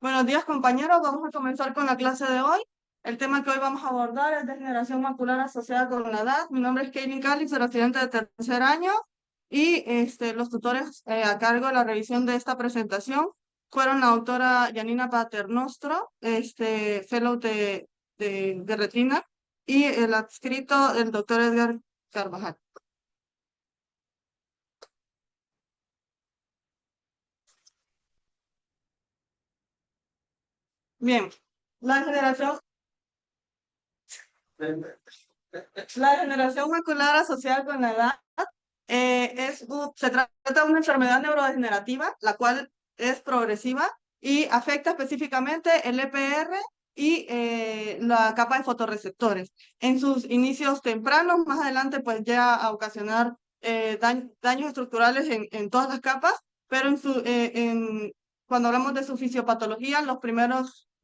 Buenos días, compañeros. Vamos a comenzar con la clase de hoy. El tema que hoy vamos a abordar es degeneración macular asociada con la edad. Mi nombre es Kaylin Calix, soy estudiante de tercer año y los tutores a cargo de la revisión de esta presentación fueron la doctora Janina Paternostro, fellow de retina, y el adscrito, el doctor Edgar Carvajal. Bien, la degeneración La degeneración macular asociada con la edad se trata de una enfermedad neurodegenerativa, la cual es progresiva y afecta específicamente el EPR y la capa de fotorreceptores. En sus inicios tempranos, más adelante, pues llega a ocasionar daños estructurales en todas las capas, pero cuando hablamos de su fisiopatología,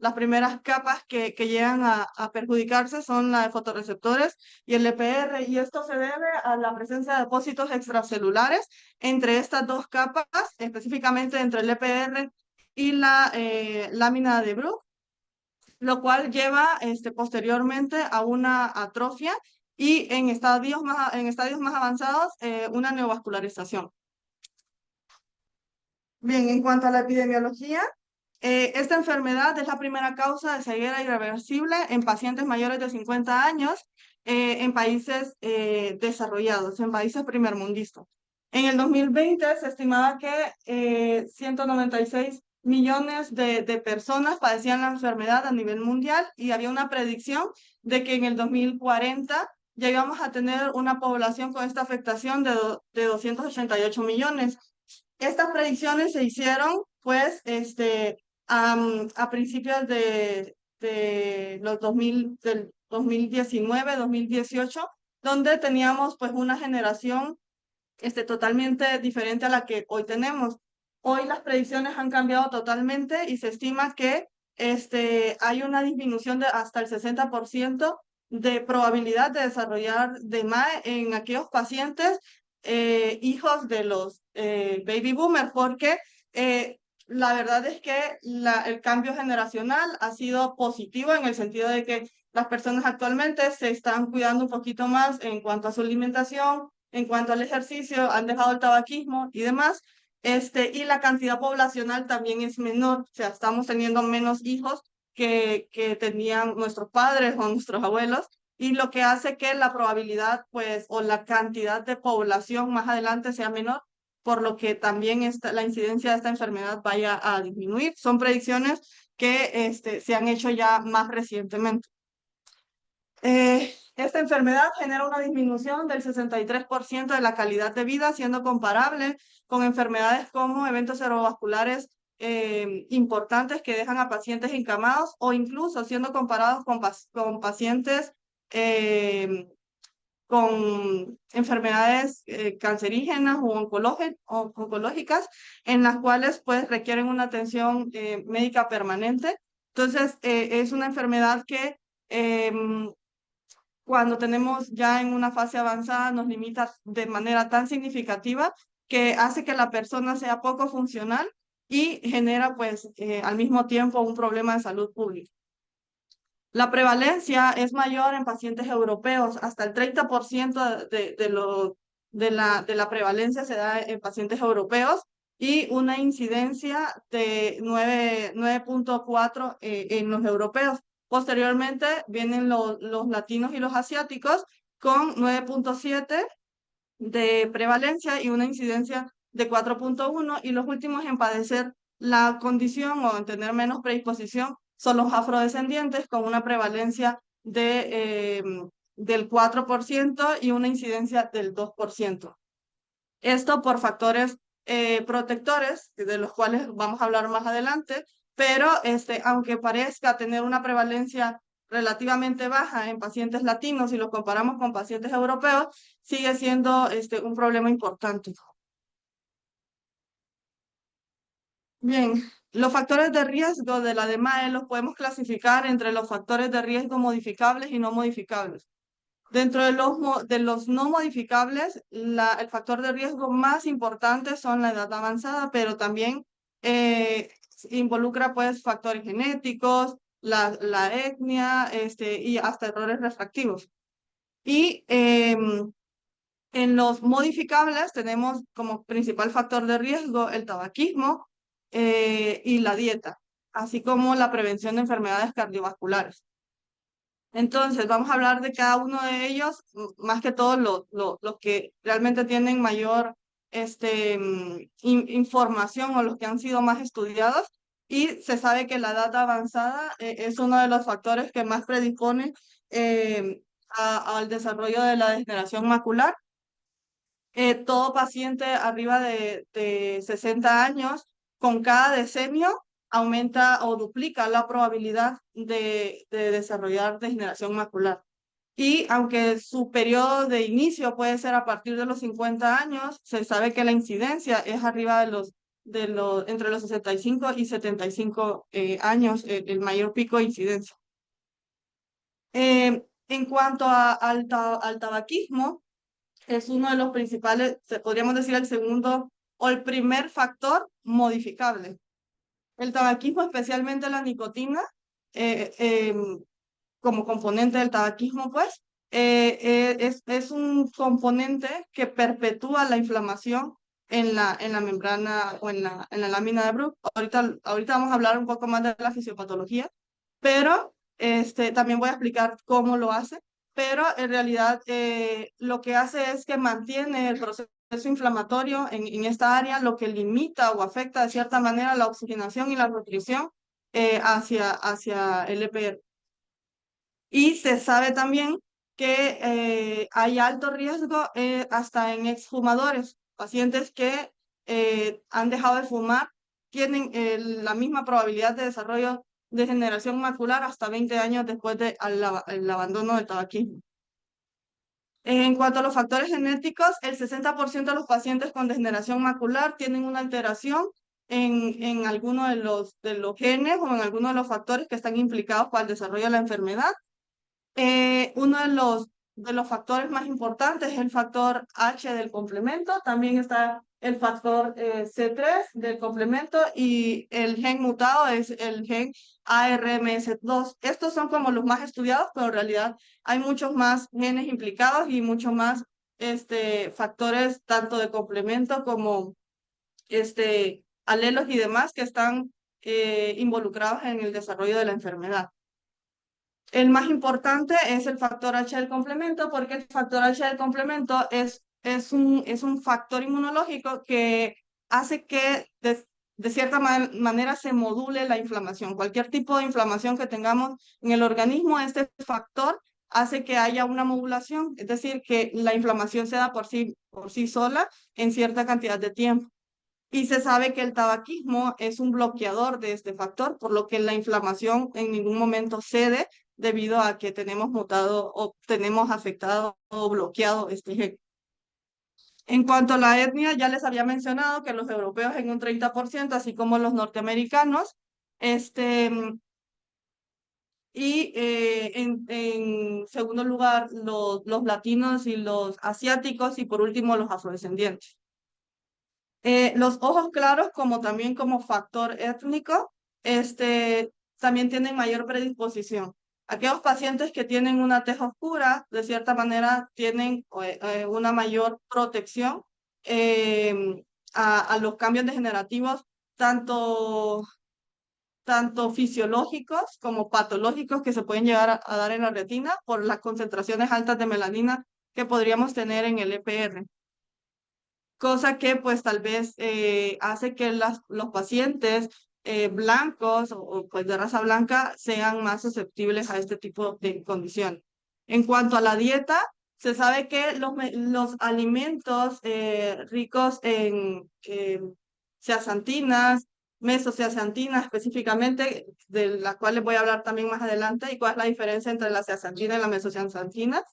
las primeras capas que llegan a perjudicarse son la de fotorreceptores y el EPR, y esto se debe a la presencia de depósitos extracelulares entre estas dos capas, específicamente entre el EPR y la lámina de Bruch, lo cual lleva posteriormente a una atrofia y en estadios más avanzados una neovascularización. Bien, en cuanto a la epidemiología, esta enfermedad es la primera causa de ceguera irreversible en pacientes mayores de 50 años en países desarrollados, en países primermundistas. En el 2020 se estimaba que 196 millones de personas padecían la enfermedad a nivel mundial y había una predicción de que en el 2040 ya íbamos a tener una población con esta afectación de 288 millones. Estas predicciones se hicieron, pues, a principios de los 2000, del 2019, 2018, donde teníamos, pues, una generación, totalmente diferente a la que hoy tenemos. Hoy las predicciones han cambiado totalmente y se estima que, hay una disminución de hasta el 60% de probabilidad de desarrollar DMAE en aquellos pacientes hijos de los baby boomers, porque la verdad es que el cambio generacional ha sido positivo en el sentido de que las personas actualmente se están cuidando un poquito más en cuanto a su alimentación, en cuanto al ejercicio, han dejado el tabaquismo y demás. Y la cantidad poblacional también es menor, o sea, estamos teniendo menos hijos que tenían nuestros padres o nuestros abuelos, y lo que hace que la probabilidad, pues, o la cantidad de población más adelante sea menor, por lo que también la incidencia de esta enfermedad vaya a disminuir. Son predicciones que se han hecho ya más recientemente. Esta enfermedad genera una disminución del 63% de la calidad de vida, siendo comparable con enfermedades como eventos cerebrovasculares importantes que dejan a pacientes encamados, o incluso siendo comparados con pacientes con enfermedades cancerígenas o oncológicas, en las cuales pues requieren una atención médica permanente. Entonces, es una enfermedad que cuando tenemos ya en una fase avanzada nos limita de manera tan significativa que hace que la persona sea poco funcional y genera pues al mismo tiempo un problema de salud pública. La prevalencia es mayor en pacientes europeos, hasta el 30% de la prevalencia se da en pacientes europeos y una incidencia de 9.4 en los europeos. Posteriormente vienen los latinos y los asiáticos con 9.7 de prevalencia y una incidencia de 4.1, y los últimos en padecer la condición o en tener menos predisposición son los afrodescendientes con una prevalencia del 4% y una incidencia del 2%. Esto por factores protectores, de los cuales vamos a hablar más adelante, pero aunque parezca tener una prevalencia relativamente baja en pacientes latinos, si lo comparamos con pacientes europeos, sigue siendo un problema importante. Bien, los factores de riesgo de la DMAE los podemos clasificar entre los factores de riesgo modificables y no modificables. Dentro de los no modificables, el factor de riesgo más importante son la edad avanzada, pero también involucra pues factores genéticos, la etnia, y hasta errores refractivos. Y en los modificables tenemos como principal factor de riesgo el tabaquismo y la dieta, así como la prevención de enfermedades cardiovasculares. Entonces, vamos a hablar de cada uno de ellos, más que todo los que realmente tienen mayor información o los que han sido más estudiados. Y se sabe que la edad avanzada es uno de los factores que más predispone al desarrollo de la degeneración macular. Todo paciente arriba de 60 años, con cada decenio, aumenta o duplica la probabilidad de desarrollar degeneración macular. Y aunque su periodo de inicio puede ser a partir de los 50 años, se sabe que la incidencia es arriba entre los 65 y 75 años, el mayor pico de incidencia. En cuanto al tabaquismo, es uno de los principales, podríamos decir el segundo o el primer factor modificable. El tabaquismo, especialmente la nicotina, eh, em, como componente del tabaquismo, pues, es un componente que perpetúa la inflamación en la membrana o en la lámina de Bruch. Ahorita vamos a hablar un poco más de la fisiopatología, pero también voy a explicar cómo lo hace, pero en realidad lo que hace es que mantiene el proceso inflamatorio en esta área, lo que limita o afecta de cierta manera la oxigenación y la nutrición hacia el EPR. Y se sabe también que hay alto riesgo hasta en exfumadores, pacientes que han dejado de fumar tienen la misma probabilidad de desarrollo de degeneración macular hasta 20 años después del abandono del tabaquismo. En cuanto a los factores genéticos, el 60% de los pacientes con degeneración macular tienen una alteración en alguno de los genes o en alguno de los factores que están implicados para el desarrollo de la enfermedad. Uno de los factores más importantes es el factor H del complemento, también está el factor C3 del complemento y el gen mutado es el gen ARMS2. Estos son como los más estudiados, pero en realidad hay muchos más genes implicados y muchos más factores tanto de complemento como alelos y demás que están involucrados en el desarrollo de la enfermedad. El más importante es el factor H del complemento, porque el factor H del complemento es un factor inmunológico que hace que de cierta manera se module la inflamación. Cualquier tipo de inflamación que tengamos en el organismo, este factor hace que haya una modulación, es decir, que la inflamación se da por sí sola en cierta cantidad de tiempo. Y se sabe que el tabaquismo es un bloqueador de este factor, por lo que la inflamación en ningún momento cede debido a que tenemos mutado o tenemos afectado o bloqueado este gen. En cuanto a la etnia, ya les había mencionado que los europeos en un 30%, así como los norteamericanos, y en segundo lugar los latinos y los asiáticos y por último los afrodescendientes. Los ojos claros, como también como factor étnico, también tienen mayor predisposición. Aquellos pacientes que tienen una tez oscura, de cierta manera, tienen una mayor protección a los cambios degenerativos, tanto, tanto fisiológicos como patológicos que se pueden llegar a dar en la retina por las concentraciones altas de melanina que podríamos tener en el EPR, cosa que pues tal vez hace que los pacientes blancos pues de raza blanca sean más susceptibles a este tipo de condición. En cuanto a la dieta, se sabe que los alimentos ricos en zeaxantinas, mesozeaxantinas específicamente, de las cuales voy a hablar también más adelante, y cuál es la diferencia entre la zeaxantina y la mesozeaxantina,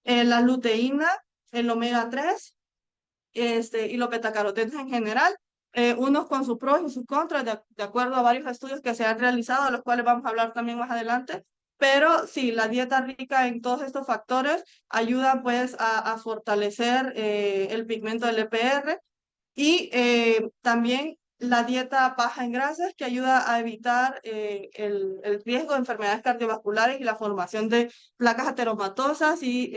la luteína, el omega 3 y los betacarotenos en general, unos con sus pros y sus contras, de acuerdo a varios estudios que se han realizado, de los cuales vamos a hablar también más adelante. Pero sí, la dieta rica en todos estos factores ayuda pues a fortalecer el pigmento del EPR y también la dieta baja en grasas, que ayuda a evitar el riesgo de enfermedades cardiovasculares y la formación de placas ateromatosas y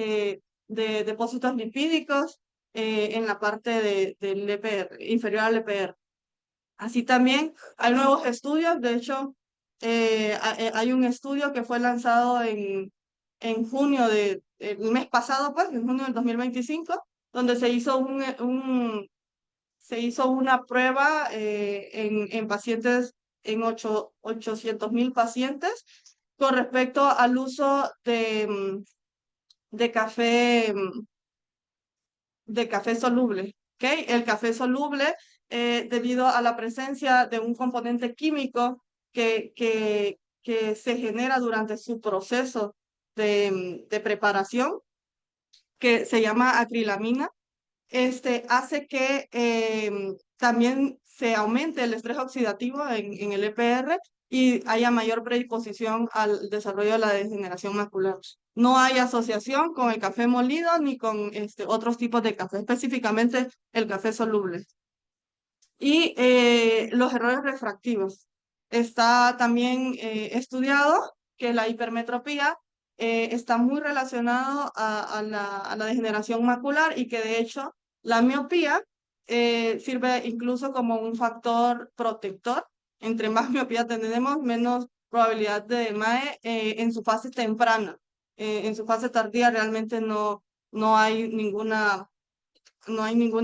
de depósitos lipídicos en la parte del EPR, inferior al EPR. Así también hay nuevos estudios, de hecho, hay un estudio que fue lanzado en junio el mes pasado, pues, en junio del 2025, donde se hizo una prueba en pacientes, en 800.000 pacientes, con respecto al uso de café, de café soluble. ¿Okay? El café soluble, debido a la presencia de un componente químico que se genera durante su proceso de preparación, que se llama acrilamina, hace que también se aumente el estrés oxidativo en el EPR y haya mayor predisposición al desarrollo de la degeneración macular. No hay asociación con el café molido ni con otros tipos de café, específicamente el café soluble. Y los errores refractivos. Está también estudiado que la hipermetropía está muy relacionado a la degeneración macular y que de hecho la miopía sirve incluso como un factor protector. Entre más miopía tenemos, menos probabilidad de MAE en su fase temprana. En su fase tardía realmente no hay ninguna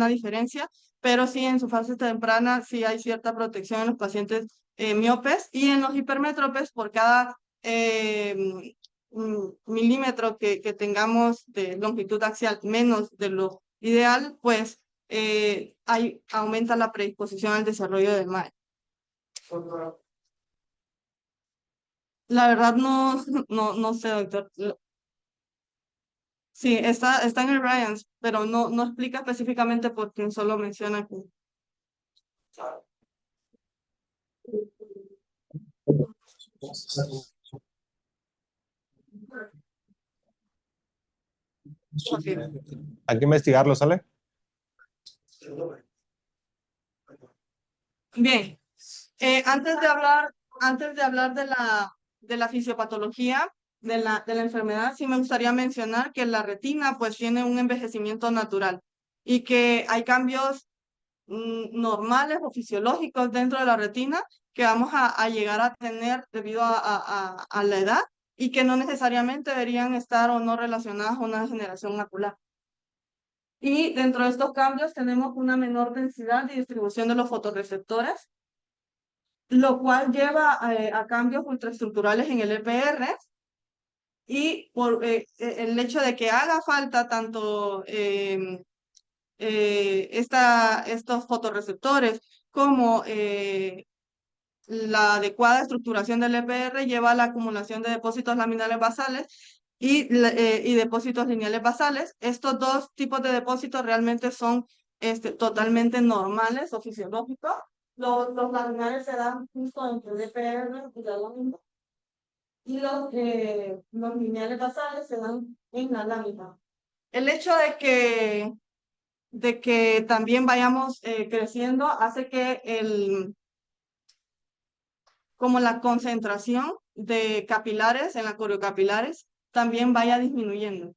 diferencia, pero sí en su fase temprana sí hay cierta protección en los pacientes miopes, y en los hipermétropes por cada milímetro que tengamos de longitud axial menos de lo ideal, pues aumenta la predisposición al desarrollo de MAE. La verdad no, no sé, doctor. Sí, está en el Ryans, pero no explica específicamente por quién, solo menciona que... Ok. Hay que investigarlo, ¿sale? Bien, antes de hablar de la fisiopatología de la enfermedad, sí me gustaría mencionar que la retina pues tiene un envejecimiento natural y que hay cambios normales o fisiológicos dentro de la retina que vamos a llegar a tener debido a la edad, y que no necesariamente deberían estar o no relacionadas a una degeneración macular. Y dentro de estos cambios tenemos una menor densidad y distribución de los fotorreceptores, lo cual lleva a cambios ultraestructurales en el EPR, y por el hecho de que haga falta tanto estos fotorreceptores como la adecuada estructuración del EPR, lleva a la acumulación de depósitos laminales basales y depósitos lineales basales. Estos dos tipos de depósitos realmente son totalmente normales o fisiológicos. Los laminales se dan justo entre el EPR y la lámina, y los lineales basales se dan en la lámina. El hecho de que también vayamos creciendo hace que como la concentración de capilares en la coriocapilares también vaya disminuyendo.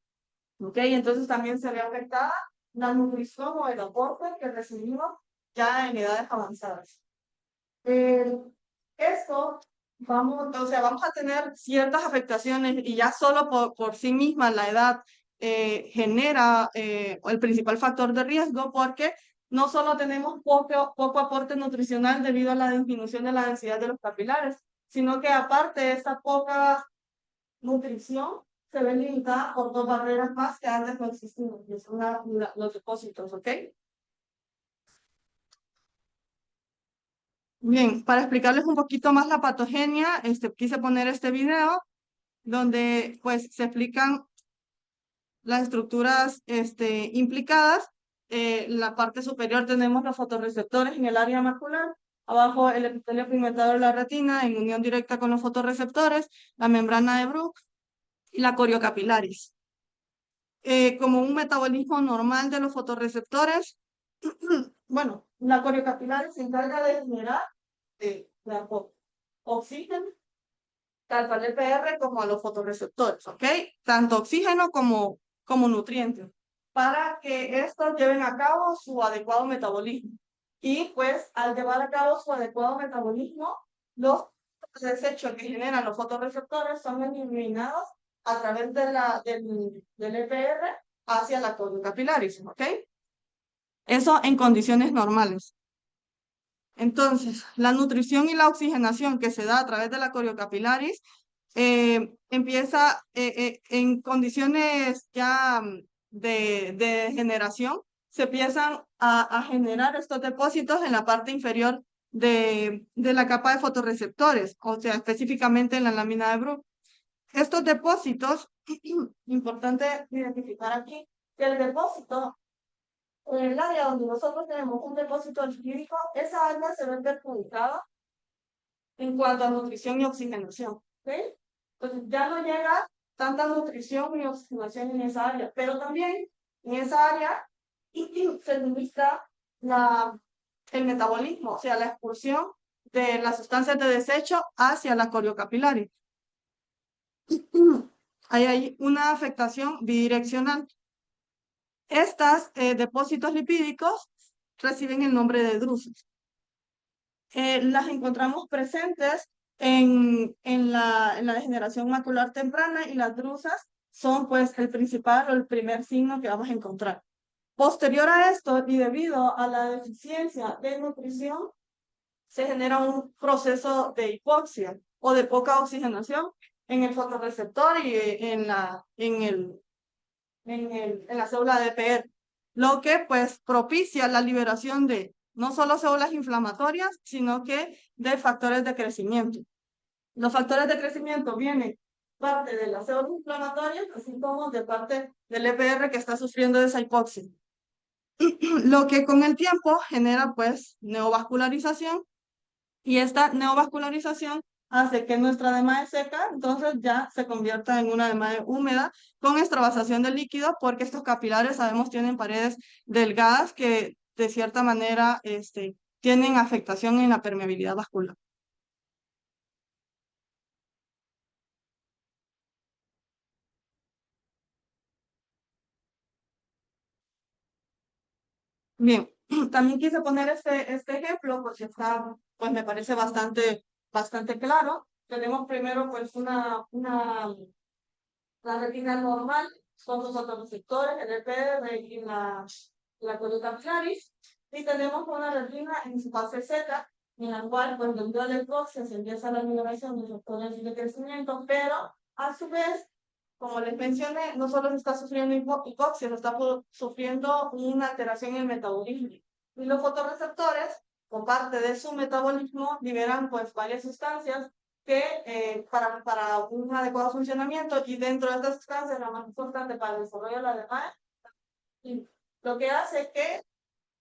¿Ok? Entonces también se ve afectada la nutrición o el aporte que recibimos ya en edades avanzadas. Esto vamos a tener ciertas afectaciones, y ya solo por sí misma la edad genera el principal factor de riesgo, porque no solo tenemos poco aporte nutricional debido a la disminución de la densidad de los capilares, sino que aparte de esta poca nutrición se ve limitada por dos barreras más que antes no existían, que son los depósitos, ¿ok? Bien, para explicarles un poquito más la patogenia, quise poner este video donde pues se explican las estructuras implicadas. En la parte superior tenemos los fotorreceptores en el área macular, abajo el epitelio pigmentado de la retina en unión directa con los fotorreceptores, la membrana de Bruch y la coriocapilaris. Como un metabolismo normal de los fotorreceptores, bueno, La coriocapilar se encarga de generar la oxígeno tanto al EPR como a los fotorreceptores, ¿ok? Tanto oxígeno como nutrientes, para que estos lleven a cabo su adecuado metabolismo. Y pues al llevar a cabo su adecuado metabolismo, los desechos que generan los fotorreceptores son eliminados a través del EPR hacia la coriocapilaris, ¿ok? Eso en condiciones normales. Entonces, la nutrición y la oxigenación que se da a través de la coriocapilaris empieza en condiciones ya de generación, se empiezan a generar estos depósitos en la parte inferior de la capa de fotorreceptores, o sea, específicamente en la lámina de Bruch. Estos depósitos, importante identificar aquí, que el depósito en el área donde nosotros tenemos un depósito lipídico, esa área se ve perjudicada en cuanto a nutrición y oxigenación. ¿Ok? Entonces ya no llega tanta nutrición y oxigenación en esa área, pero también en esa área se limita el metabolismo, o sea, la expulsión de las sustancias de desecho hacia la coriocapilaris. Ahí hay una afectación bidireccional. Estos depósitos lipídicos reciben el nombre de drusas. Las encontramos presentes en la degeneración macular temprana y las drusas son pues el principal o el primer signo que vamos a encontrar. Posterior a esto y debido a la deficiencia de nutrición, se genera un proceso de hipoxia o de poca oxigenación en el fotorreceptor y en la célula de EPR, lo que pues propicia la liberación de no solo células inflamatorias, sino que de factores de crecimiento. Los factores de crecimiento vienen parte de las células inflamatorias, así como de parte del EPR que está sufriendo esa hipoxia. Lo que con el tiempo genera pues neovascularización, y esta neovascularización hace que nuestra DMAE seca, entonces ya se convierta en una DMAE húmeda con extravasación de líquido, porque estos capilares, sabemos, tienen paredes delgadas que de cierta manera tienen afectación en la permeabilidad vascular. Bien, también quise poner este ejemplo porque está, pues me parece bastante claro. Tenemos primero pues la retina normal, son los fotorreceptores, el EPR y la colita claris, y tenemos una retina en su fase Z, en la cual, pues, debido a la hipoxia se empieza la liberación de factores de crecimiento, pero a su vez, como les mencioné, no solo se está sufriendo hipoxia, se está sufriendo una alteración en el metabolismo. Y los fotorreceptores, por parte de su metabolismo, liberan pues varias sustancias que para un adecuado funcionamiento, y dentro de estas sustancias la más importante para el desarrollo de la demanda, y lo que hace que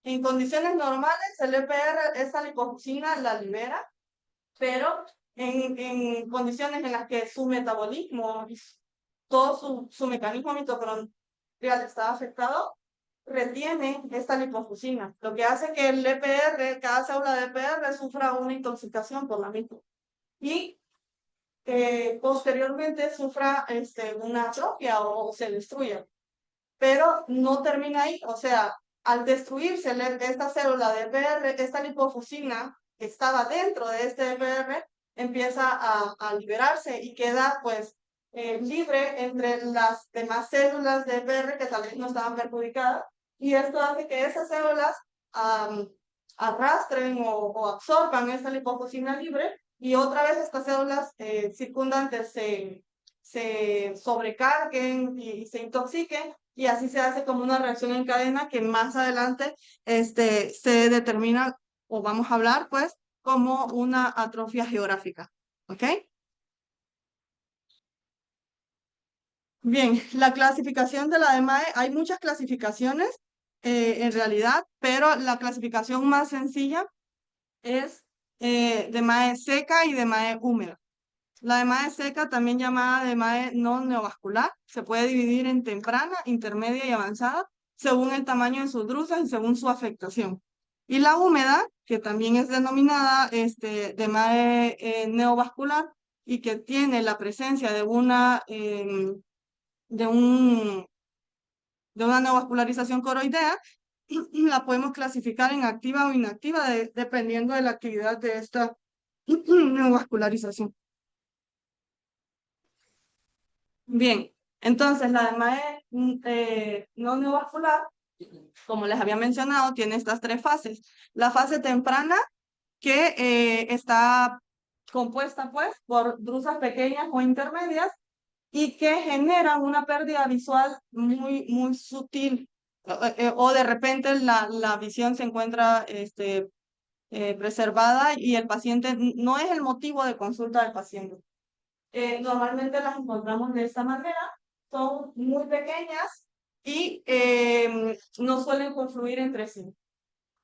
en condiciones normales el EPR, esta lipofuscina la libera, pero en condiciones en las que su metabolismo, todo su mecanismo mitocondrial está afectado, retiene esta lipofuscina, lo que hace que el EPR, cada célula de EPR sufra una intoxicación por la misma. Y posteriormente sufra una atrofia o se destruya. Pero no termina ahí, o sea, al destruirse esta célula de EPR, esta lipofuscina que estaba dentro de este EPR empieza a liberarse y queda pues libre entre las demás células de EPR que tal vez no estaban perjudicadas, y esto hace que esas células arrastren o absorban esta lipofuscina libre, y otra vez estas células circundantes se sobrecarguen y se intoxiquen, y así se hace como una reacción en cadena que más adelante se determina, o vamos a hablar pues, como una atrofia geográfica. ¿Ok? Bien, la clasificación de la DMAE, hay muchas clasificaciones en realidad, pero la clasificación más sencilla es DMAE seca y DMAE húmeda. La DMAE seca, también llamada DMAE no neovascular, se puede dividir en temprana, intermedia y avanzada, según el tamaño de sus drusas y según su afectación. Y la húmeda, que también es denominada DMAE neovascular y que tiene la presencia de de un, de una neovascularización coroidea, la podemos clasificar en activa o inactiva dependiendo de la actividad de esta neovascularización. Bien, entonces la DMAE no neovascular, como les había mencionado, tiene estas tres fases. La fase temprana, que está compuesta pues por drusas pequeñas o intermedias y que generan una pérdida visual muy sutil, o de repente la visión se encuentra preservada y el paciente no es el motivo de consulta del paciente. Normalmente las encontramos de esta manera, son muy pequeñas y no suelen confluir entre sí.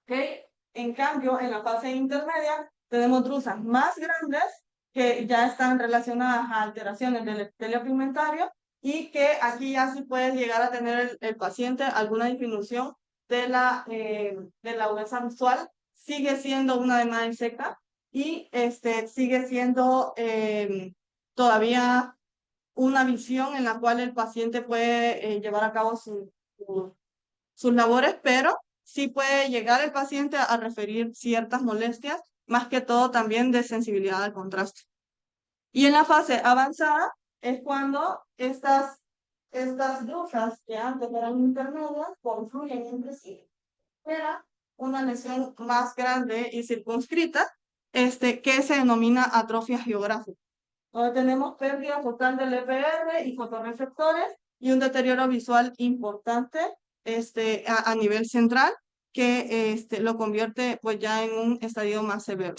¿Okay? En cambio, en la fase intermedia tenemos drusas más grandes que ya están relacionadas a alteraciones del epitelio pigmentario y que aquí ya sí puede llegar a tener el paciente alguna disminución de la agudeza visual. Sigue siendo una DMAE seca y sigue siendo todavía una visión en la cual el paciente puede llevar a cabo sus labores, pero sí puede llegar el paciente a referir ciertas molestias, más que todo también de sensibilidad al contraste. Y en la fase avanzada es cuando estas drusas que antes eran intermedias confluyen entre sí, era una lesión más grande y circunscrita, que se denomina atrofia geográfica, donde tenemos pérdida total del EPR y fotorreceptores y un deterioro visual importante a nivel central que lo convierte pues ya en un estadio más severo.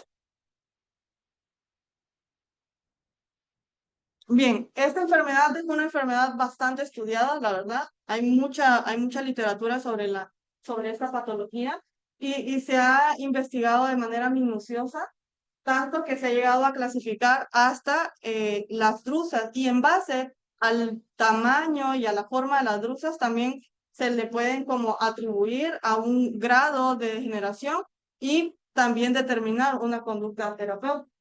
Bien, esta enfermedad es una enfermedad bastante estudiada, la verdad. Hay mucha literatura sobre esta patología y se ha investigado de manera minuciosa, tanto que se ha llegado a clasificar hasta las drusas y en base al tamaño y a la forma de las drusas también se le pueden como atribuir a un grado de degeneración y también determinar una conducta terapéutica.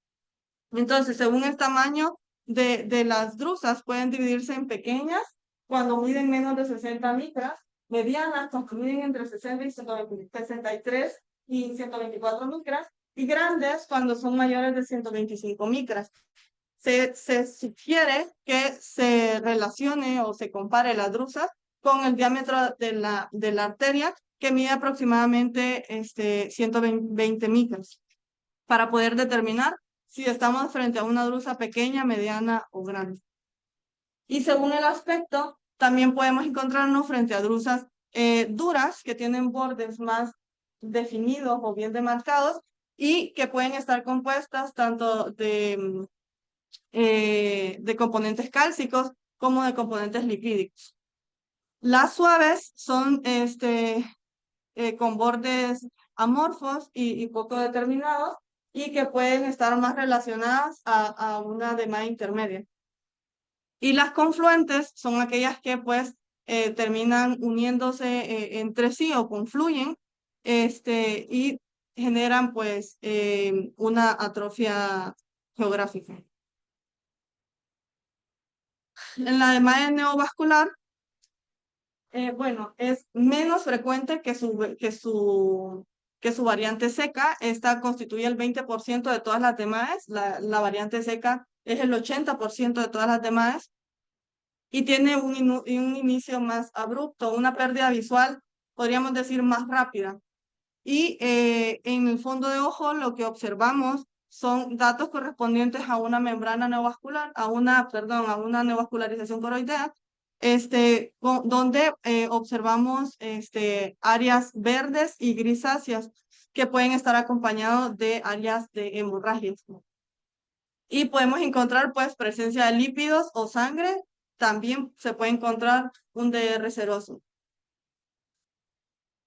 Entonces, según el tamaño de las drusas, pueden dividirse en pequeñas cuando miden menos de 60 micras, medianas cuando miden entre 60 y 63 y 124 micras, y grandes cuando son mayores de 125 micras. Se sugiere que se relacione o se compare la drusa con el diámetro de la arteria, que mide aproximadamente 120 micras, para poder determinar si estamos frente a una drusa pequeña, mediana o grande. Y según el aspecto, también podemos encontrarnos frente a drusas duras, que tienen bordes más definidos o bien demarcados y que pueden estar compuestas tanto de componentes cálcicos como de componentes lipídicos. Las suaves son con bordes amorfos y poco determinados y que pueden estar más relacionadas a una DMAE intermedia. Y las confluentes son aquellas que pues terminan uniéndose entre sí o confluyen y generan pues una atrofia geográfica. En la DMAE neovascular, bueno, es menos frecuente que su variante seca. Esta constituye el 20% de todas las DMAEs. La variante seca es el 80% de todas las DMAEs y tiene un inicio más abrupto, una pérdida visual, podríamos decir, más rápida. Y en el fondo de ojo lo que observamos son datos correspondientes a una membrana neovascular, perdón, a una neovascularización coroidea, donde observamos áreas verdes y grisáceas que pueden estar acompañados de áreas de hemorragias. Y podemos encontrar pues presencia de lípidos o sangre, también se puede encontrar un DR seroso.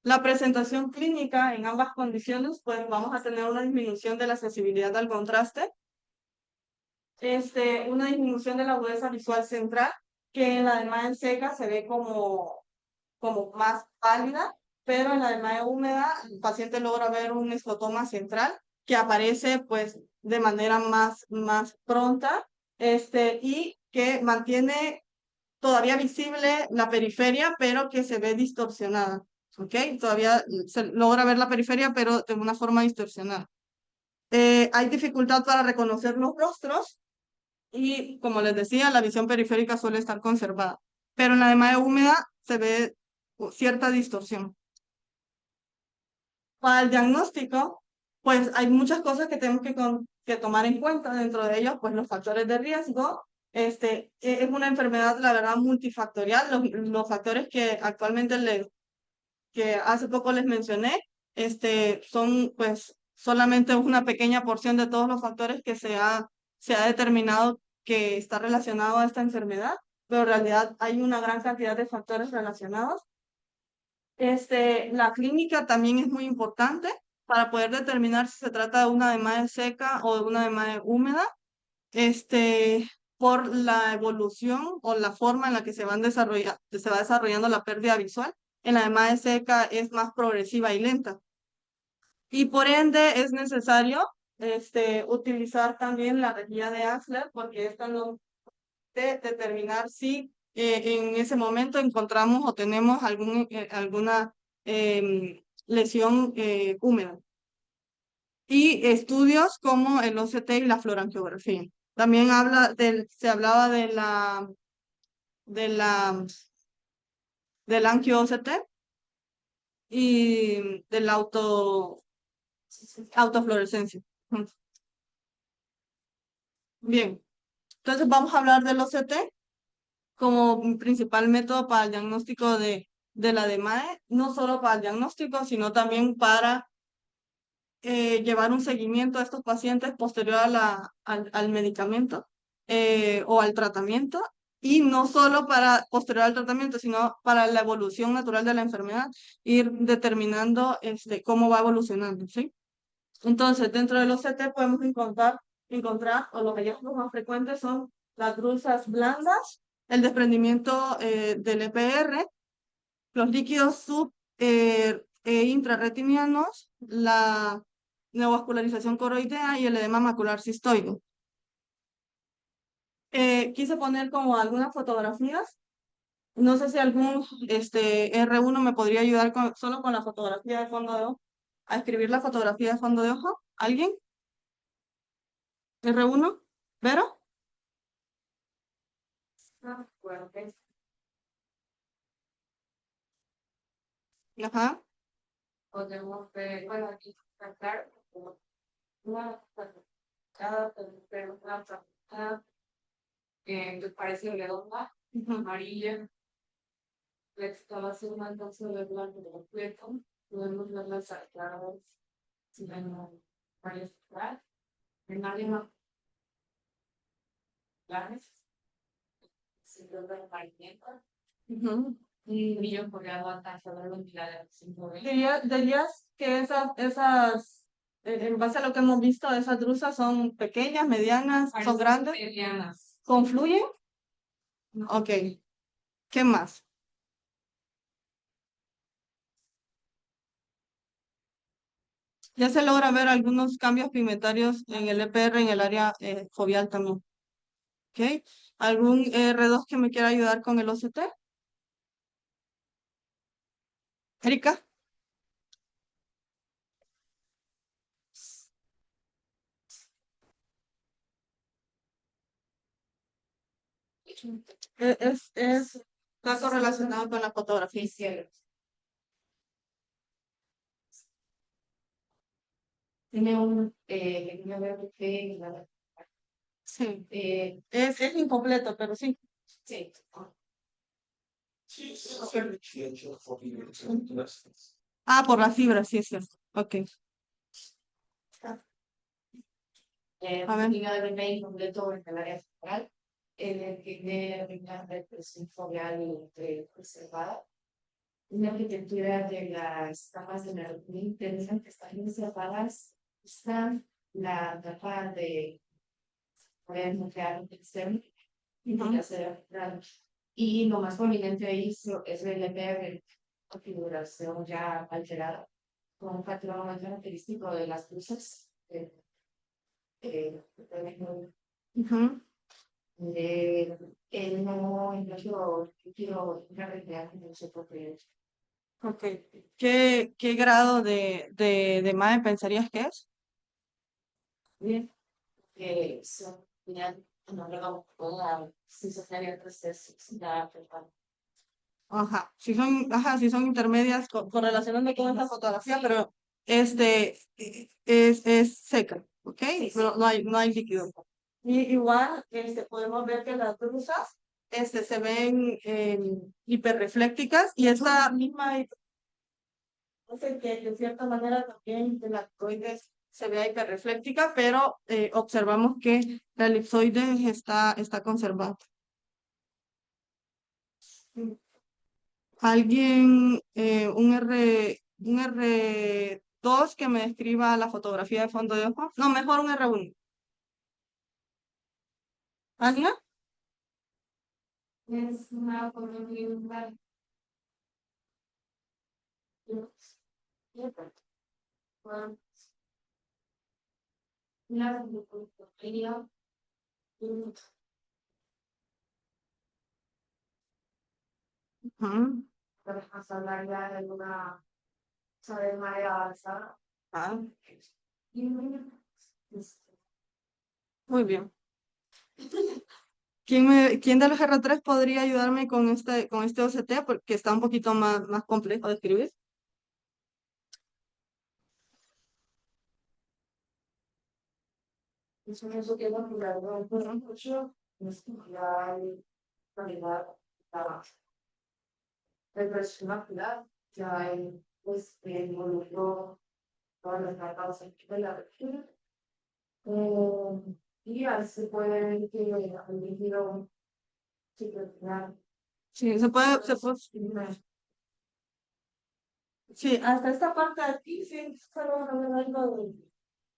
La presentación clínica en ambas condiciones, pues vamos a tener una disminución de la sensibilidad al contraste, una disminución de la agudeza visual central, que en la DMAE seca se ve como más pálida, pero en la DMAE húmeda el paciente logra ver un escotoma central que aparece pues de manera más pronta y que mantiene todavía visible la periferia, pero que se ve distorsionada. ¿Ok? Todavía se logra ver la periferia, pero de una forma distorsionada. Hay dificultad para reconocer los rostros y, como les decía, la visión periférica suele estar conservada. Pero en la DMAE húmeda se ve cierta distorsión. Para el diagnóstico, pues hay muchas cosas que tenemos que tomar en cuenta. Dentro de ellos, pues los factores de riesgo. Es una enfermedad, la verdad, multifactorial. Los factores que actualmente que hace poco les mencioné, son pues solamente una pequeña porción de todos los factores que se ha determinado que está relacionado a esta enfermedad, pero en realidad hay una gran cantidad de factores relacionados. La clínica también es muy importante para poder determinar si se trata de una DMAE seca o de una DMAE húmeda, por la evolución o la forma en la que se va desarrollando la pérdida visual. En la DMAE seca es más progresiva y lenta. Y por ende es necesario utilizar también la rejilla de Axler, porque esta nos de determinar si en ese momento encontramos o tenemos alguna lesión húmeda. Y estudios como el OCT y la fluorangiografía. También se hablaba de la, del anquio-OCT y de la autofluorescencia. Ujú. Bien, entonces vamos a hablar del OCT como principal método para el diagnóstico de la DMAE, no solo para el diagnóstico, sino también para llevar un seguimiento a estos pacientes posterior al medicamento o al tratamiento, y no solo para posterior al tratamiento, sino para la evolución natural de la enfermedad, ir determinando cómo va evolucionando, ¿sí? Entonces, dentro del OCT podemos encontrar, o los hallazgos más frecuentes son las drusas blandas, el desprendimiento del EPR, los líquidos e intrarretinianos, la neovascularización coroidea y el edema macular cistoide. Quise poner como algunas fotografías. No sé si algún R1 me podría ayudar solo con la fotografía de fondo de ojo, a escribir la fotografía de fondo de ojo. ¿Alguien? ¿R1? ¿Vero? Bueno, ok. Ajá. Podemos ver, bueno, aquí tratar una cada que parece redonda, amarilla, la excavación alcanza de blanco completo, podemos ver las arcadas, si ven varias atrás, en área más planes, se trata de movimiento, y brillo coreano alcanza la velocidad de 5 ¿Dirías que en base a lo que hemos visto, esas drusas son pequeñas, medianas, son grandes? Medianas. ¿Confluyen? Ok. ¿Qué más? Ya se logra ver algunos cambios pigmentarios en el EPR en el área foveal también. ¿Ok? ¿Algún R2 que me quiera ayudar con el OCT? Erika. Está correlacionado con la fotografía. Tiene un pequeño verde que sí. Es incompleto, pero sí. Sí. Ah, por las fibras, sí es cierto. Ok. A ver. De incompleto en el área central, el que tiene una represión foveal preservada. Una arquitectura de las capas de la interna que están cerradas, están la capa de poder nuclear externo y lo más prominente ahí es el EPR. configuración ya alterada, con un patrón muy característico de las luces. Ujú. Él no entendió quiero realidad en su propio. Ok. ¿Qué grado de MAE pensarías que es? Bien, son ya no luego toda si se haría procesos ya preparado. Si son intermedias correlacionando con esta fotografía, pero es seca, ¿ok? Pero no hay líquido. Y igual, podemos ver que las brusas, se ven hiperreflécticas y esta misma hace que de cierta manera también la elipsoides se vea hiperrefléctica, pero observamos que la elipsoide está conservada. Alguien, un R2 que me describa la fotografía de fondo de ojo. No, mejor un R1. ¿Ania? Es una columna la fotografía Ujú. para hablar ya de una saber más avanzada. Ah, Y muy bien. ¿Quién de los R3 podría ayudarme con este OCT? Porque está un poquito más complejo de escribir. eso que hemos mirado mucho es la calidad de personalidad que hay pues que involucró todas las capas de la región. Y así se puede ver que el líquido circular. Sí, sí, hasta esta parte de aquí, sí, solo van a ver algo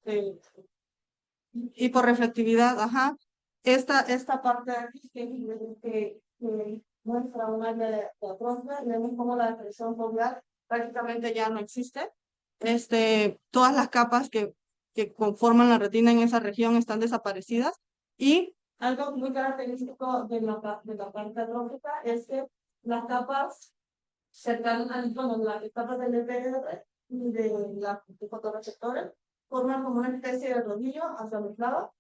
de, y por reflectividad, ajá. Esta parte de aquí que muestra una de atrófia, vemos como la depresión foveal prácticamente ya no existe. Todas las capas que conforman la retina en esa región están desaparecidas. Y algo muy característico de la parte atrófica es que las capas cercanas bueno, las capas del EPR y de fotorreceptores forman como una especie de rodillo hacia los lados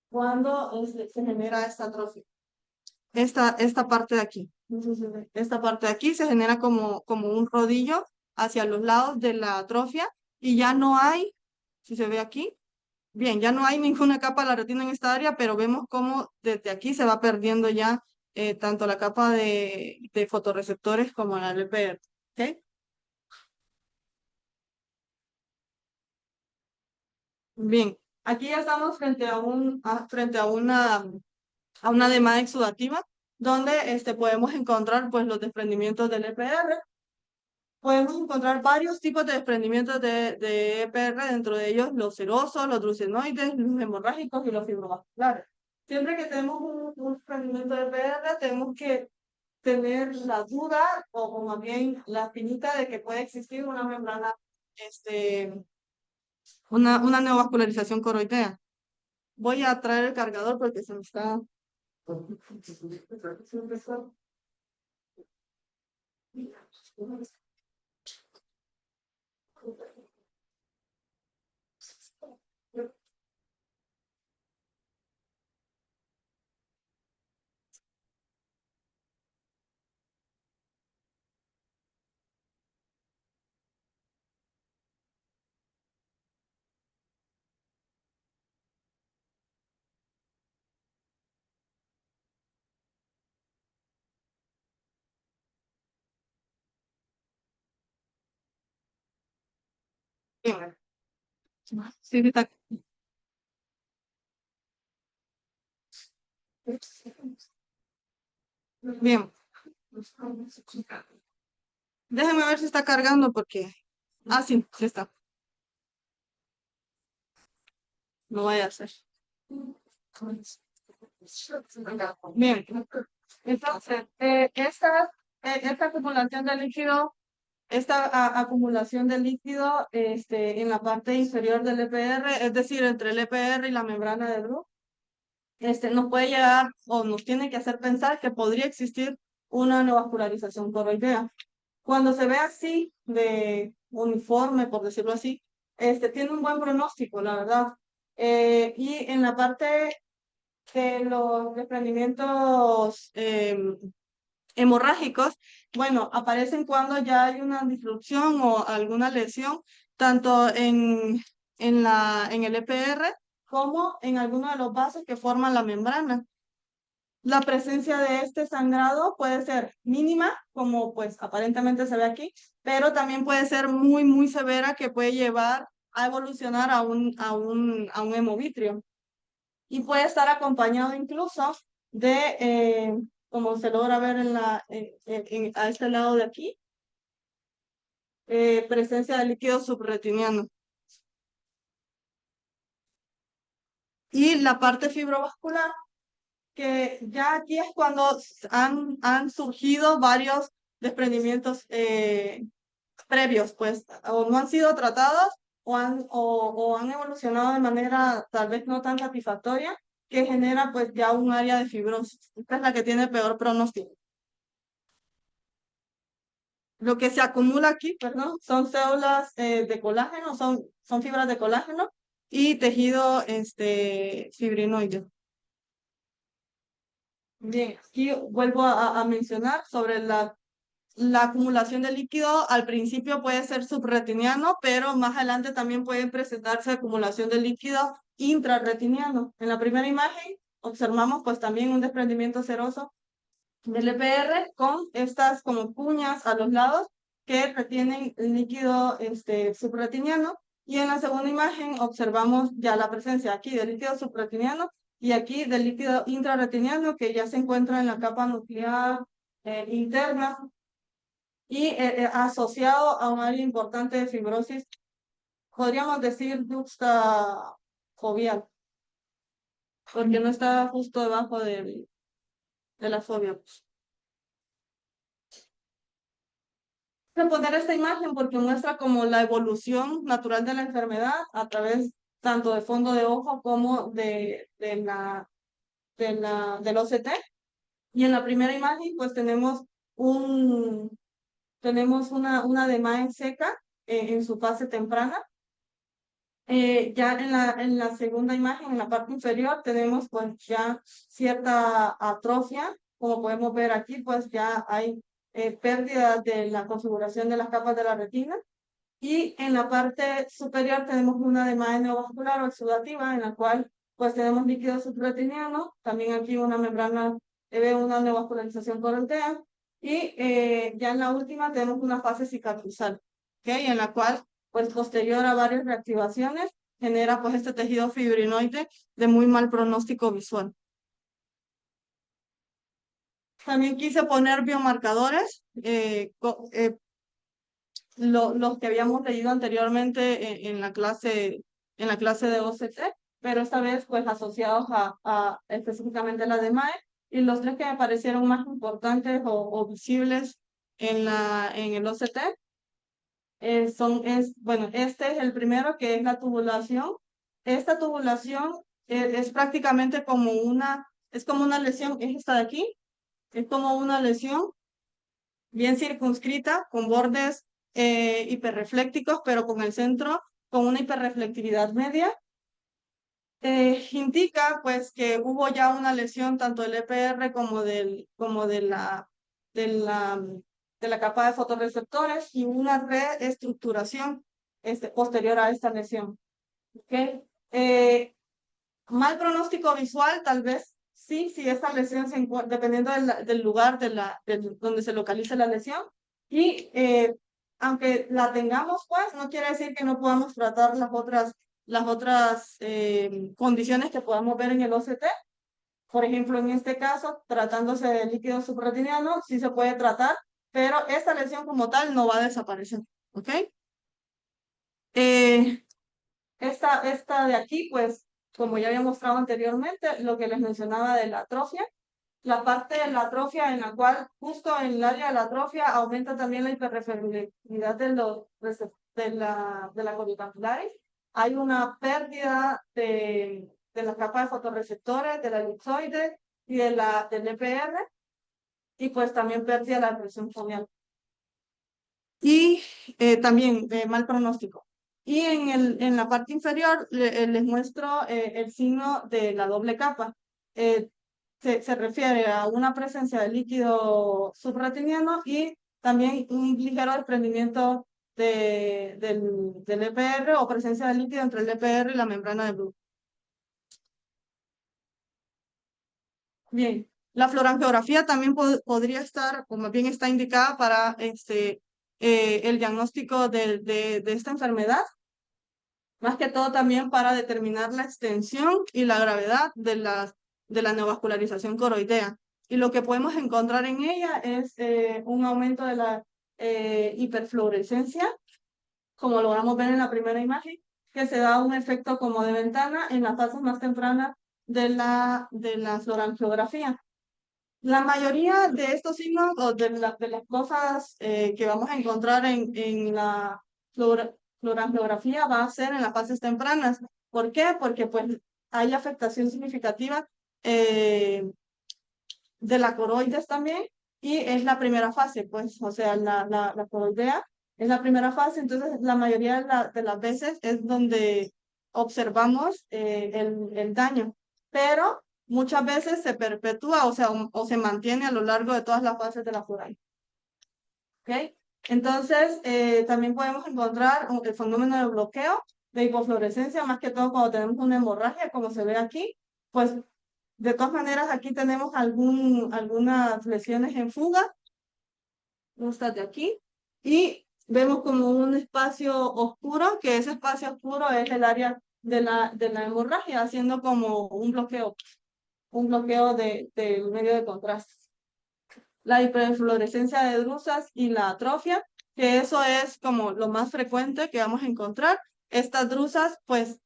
cuando se genera esta atrofia. Esta parte de aquí. Esta parte de aquí se genera como un rodillo hacia los lados de la atrofia y ya no hay, si se ve aquí, bien, ya no hay ninguna capa de la retina en esta área, pero vemos cómo desde aquí se va perdiendo ya tanto la capa de fotorreceptores como la LPR. ¿Ok? Bien, aquí ya estamos frente a una demanda exudativa, donde podemos encontrar pues, los desprendimientos del EPR. Podemos encontrar varios tipos de desprendimientos de EPR, dentro de ellos los serosos, los drucenoides, los hemorrágicos y los fibrovasculares. Siempre que tenemos un desprendimiento de EPR, tenemos que tener la duda o más bien la espinita de que puede existir una membrana, una neovascularización coroidea. Voy a traer el cargador porque se me está... Bien, sí, sí está. Bien, déjame ver si está cargando porque... Ah, sí, sí está. No vaya a ser. Bien, entonces, esta acumulación de líquido, acumulación de líquido en la parte inferior del EPR, es decir, entre el EPR y la membrana de Bruch, nos puede llegar o nos tiene que hacer pensar que podría existir una neovascularización coroidea. Cuando se ve así, de uniforme, por decirlo así, tiene un buen pronóstico, la verdad. Y en la parte de los desprendimientos hemorrágicos, bueno, aparecen cuando ya hay una disrupción o alguna lesión, tanto en el EPR como en alguno de los vasos que forman la membrana. La presencia de este sangrado puede ser mínima, como pues aparentemente se ve aquí, pero también puede ser muy, muy severa, que puede llevar a evolucionar a un hemovitrio. Y puede estar acompañado incluso de, como se logra ver a este lado de aquí, presencia de líquido subretiniano. Y la parte fibrovascular, que ya aquí es cuando han surgido varios desprendimientos previos, pues, o no han sido tratados o han evolucionado de manera tal vez no tan satisfactoria, que genera pues ya un área de fibrosis. Esta es la que tiene peor pronóstico. Lo que se acumula aquí, perdón, son células de colágeno, son fibras de colágeno y tejido fibrinoide. Bien, aquí vuelvo a mencionar sobre la acumulación de líquido. Al principio puede ser subretiniano, pero más adelante también puede presentarse acumulación de líquido intrarretiniano. En la primera imagen observamos pues también un desprendimiento seroso del EPR con estas como cuñas a los lados que retienen el líquido subretiniano. Y en la segunda imagen observamos ya la presencia aquí del líquido subretiniano y aquí del líquido intrarretiniano, que ya se encuentra en la capa nuclear interna y asociado a un área importante de fibrosis, podríamos decir justa foveal, porque no está justo debajo de la fobia. Voy a poner esta imagen porque muestra como la evolución natural de la enfermedad a través tanto de fondo de ojo como del OCT. Y en la primera imagen pues tenemos una DMAE seca en su fase temprana. Ya en la segunda imagen, en la parte inferior, tenemos pues ya cierta atrofia. Como podemos ver aquí, pues ya hay pérdida de la configuración de las capas de la retina. Y en la parte superior tenemos una DMAE neovascular o exudativa, en la cual pues tenemos líquido subretiniano, también aquí una membrana, una neovascularización coroidea. Y ya en la última tenemos una fase cicatrizal, ¿okay? En la cual pues posterior a varias reactivaciones genera pues este tejido fibrinoide de muy mal pronóstico visual. También quise poner biomarcadores, los que habíamos leído anteriormente en la clase de OCT, pero esta vez pues asociados a específicamente la de MAE. Y los tres que me parecieron más importantes o visibles en el OCT bueno, este es el primero, que es la tubulación. Esta tubulación es prácticamente es como una lesión, es esta de aquí, es como una lesión bien circunscrita, con bordes hiperreflécticos, pero con el centro con una hiperreflectividad media. Indica pues que hubo ya una lesión tanto del EPR como de la capa de fotorreceptores y una reestructuración posterior a esta lesión. ¿Okay? Mal pronóstico visual, tal vez sí, si esta lesión se encuentra, dependiendo del lugar donde se localice la lesión. Y aunque la tengamos, pues, no quiere decir que no podamos tratar las otras condiciones que podamos ver en el OCT. Por ejemplo, en este caso, tratándose de líquido subretiniano, sí se puede tratar, pero esta lesión como tal no va a desaparecer. ¿Ok? Esta de aquí, pues, como ya había mostrado anteriormente, lo que les mencionaba de la atrofia, la parte de la atrofia en la cual justo en el área de la atrofia aumenta también la hiperrefractividad de la corticocularis. Hay una pérdida de la capa de fotorreceptores, de la elipsoide y del EPR, y pues también pérdida de la presión foveal. Y también mal pronóstico. Y en la parte inferior les muestro el signo de la doble capa. Se refiere a una presencia de líquido subretiniano y también un ligero desprendimiento del EPR o presencia de líquido entre el EPR y la membrana de Bruch. Bien, la fluorangiografía también podría estar, o más bien está indicada para el diagnóstico de esta enfermedad, más que todo también para determinar la extensión y la gravedad de la neovascularización coroidea. Y lo que podemos encontrar en ella es un aumento de la hiperfluorescencia, como logramos ver en la primera imagen, que se da un efecto como de ventana en las fases más tempranas de la fluorangiografía. La mayoría de estos signos o de las cosas que vamos a encontrar en la fluorangiografía va a ser en las fases tempranas. ¿Por qué? Porque pues hay afectación significativa eh, de la coroides también, y es la primera fase, pues, o sea, la coroidea es la primera fase. Entonces la mayoría de las veces es donde observamos el daño, pero muchas veces se perpetúa, o sea, o se mantiene a lo largo de todas las fases de la floral. ¿Ok? Entonces, también podemos encontrar el fenómeno de bloqueo, de hipofluorescencia, más que todo cuando tenemos una hemorragia, como se ve aquí. Pues de todas maneras, aquí tenemos algunas lesiones en fuga, estas de aquí, y vemos como un espacio oscuro, que ese espacio oscuro es el área de la hemorragia, haciendo como un bloqueo del medio de contraste. La hiperfluorescencia de drusas y la atrofia, que eso es como lo más frecuente que vamos a encontrar. Estas drusas pues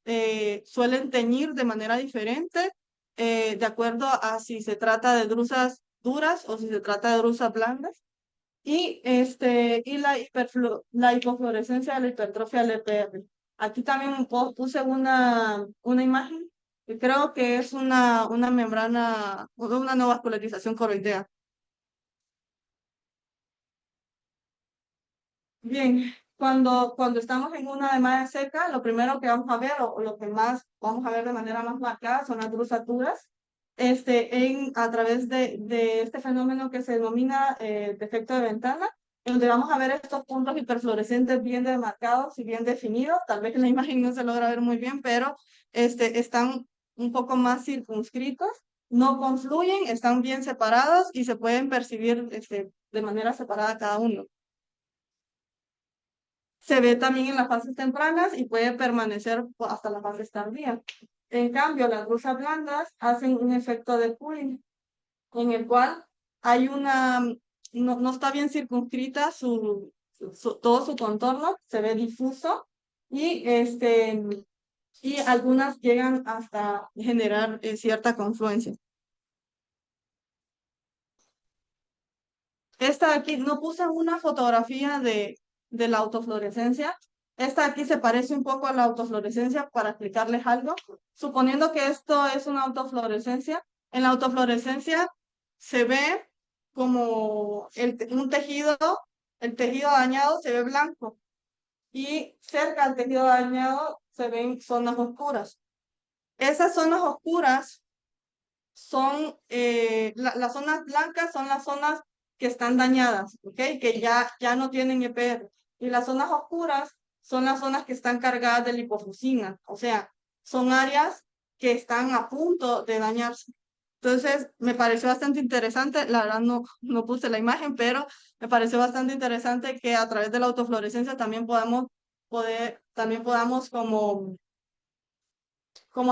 suelen teñir de manera diferente de acuerdo a si se trata de drusas duras o si se trata de drusas blandas. Y la hipofluorescencia de la hipertrofia del EPR. Aquí también puse una imagen que creo que es una membrana, una neovascularización coroidea. Bien, cuando estamos en una demanda seca, lo primero que vamos a ver, o lo que más vamos a ver de manera más marcada, son las drusaturas, a través de este fenómeno que se denomina defecto de ventana, donde vamos a ver estos puntos hiperfluorescentes bien demarcados y bien definidos. Tal vez en la imagen no se logra ver muy bien, pero están un poco más circunscritos, no confluyen, están bien separados y se pueden percibir de manera separada cada uno. Se ve también en las fases tempranas y puede permanecer hasta las fases tardías. En cambio, las drusas blandas hacen un efecto de pooling, en el cual hay no está bien circunscrita todo su contorno, se ve difuso, y algunas llegan hasta generar cierta confluencia. Esta de aquí, no puse una fotografía de la autofluorescencia. Esta de aquí se parece un poco a la autofluorescencia para explicarles algo. Suponiendo que esto es una autofluorescencia, en la autofluorescencia se ve como un tejido, el tejido dañado se ve blanco y cerca del tejido dañado se ven zonas oscuras. Esas zonas oscuras las zonas blancas son las zonas que están dañadas, ¿ok? Que ya no tienen EPR. Y las zonas oscuras son las zonas que están cargadas de lipofuscina, o sea, son áreas que están a punto de dañarse. Entonces, me pareció bastante interesante, la verdad no puse la imagen, pero me pareció bastante interesante que a través de la autofluorescencia también podamos como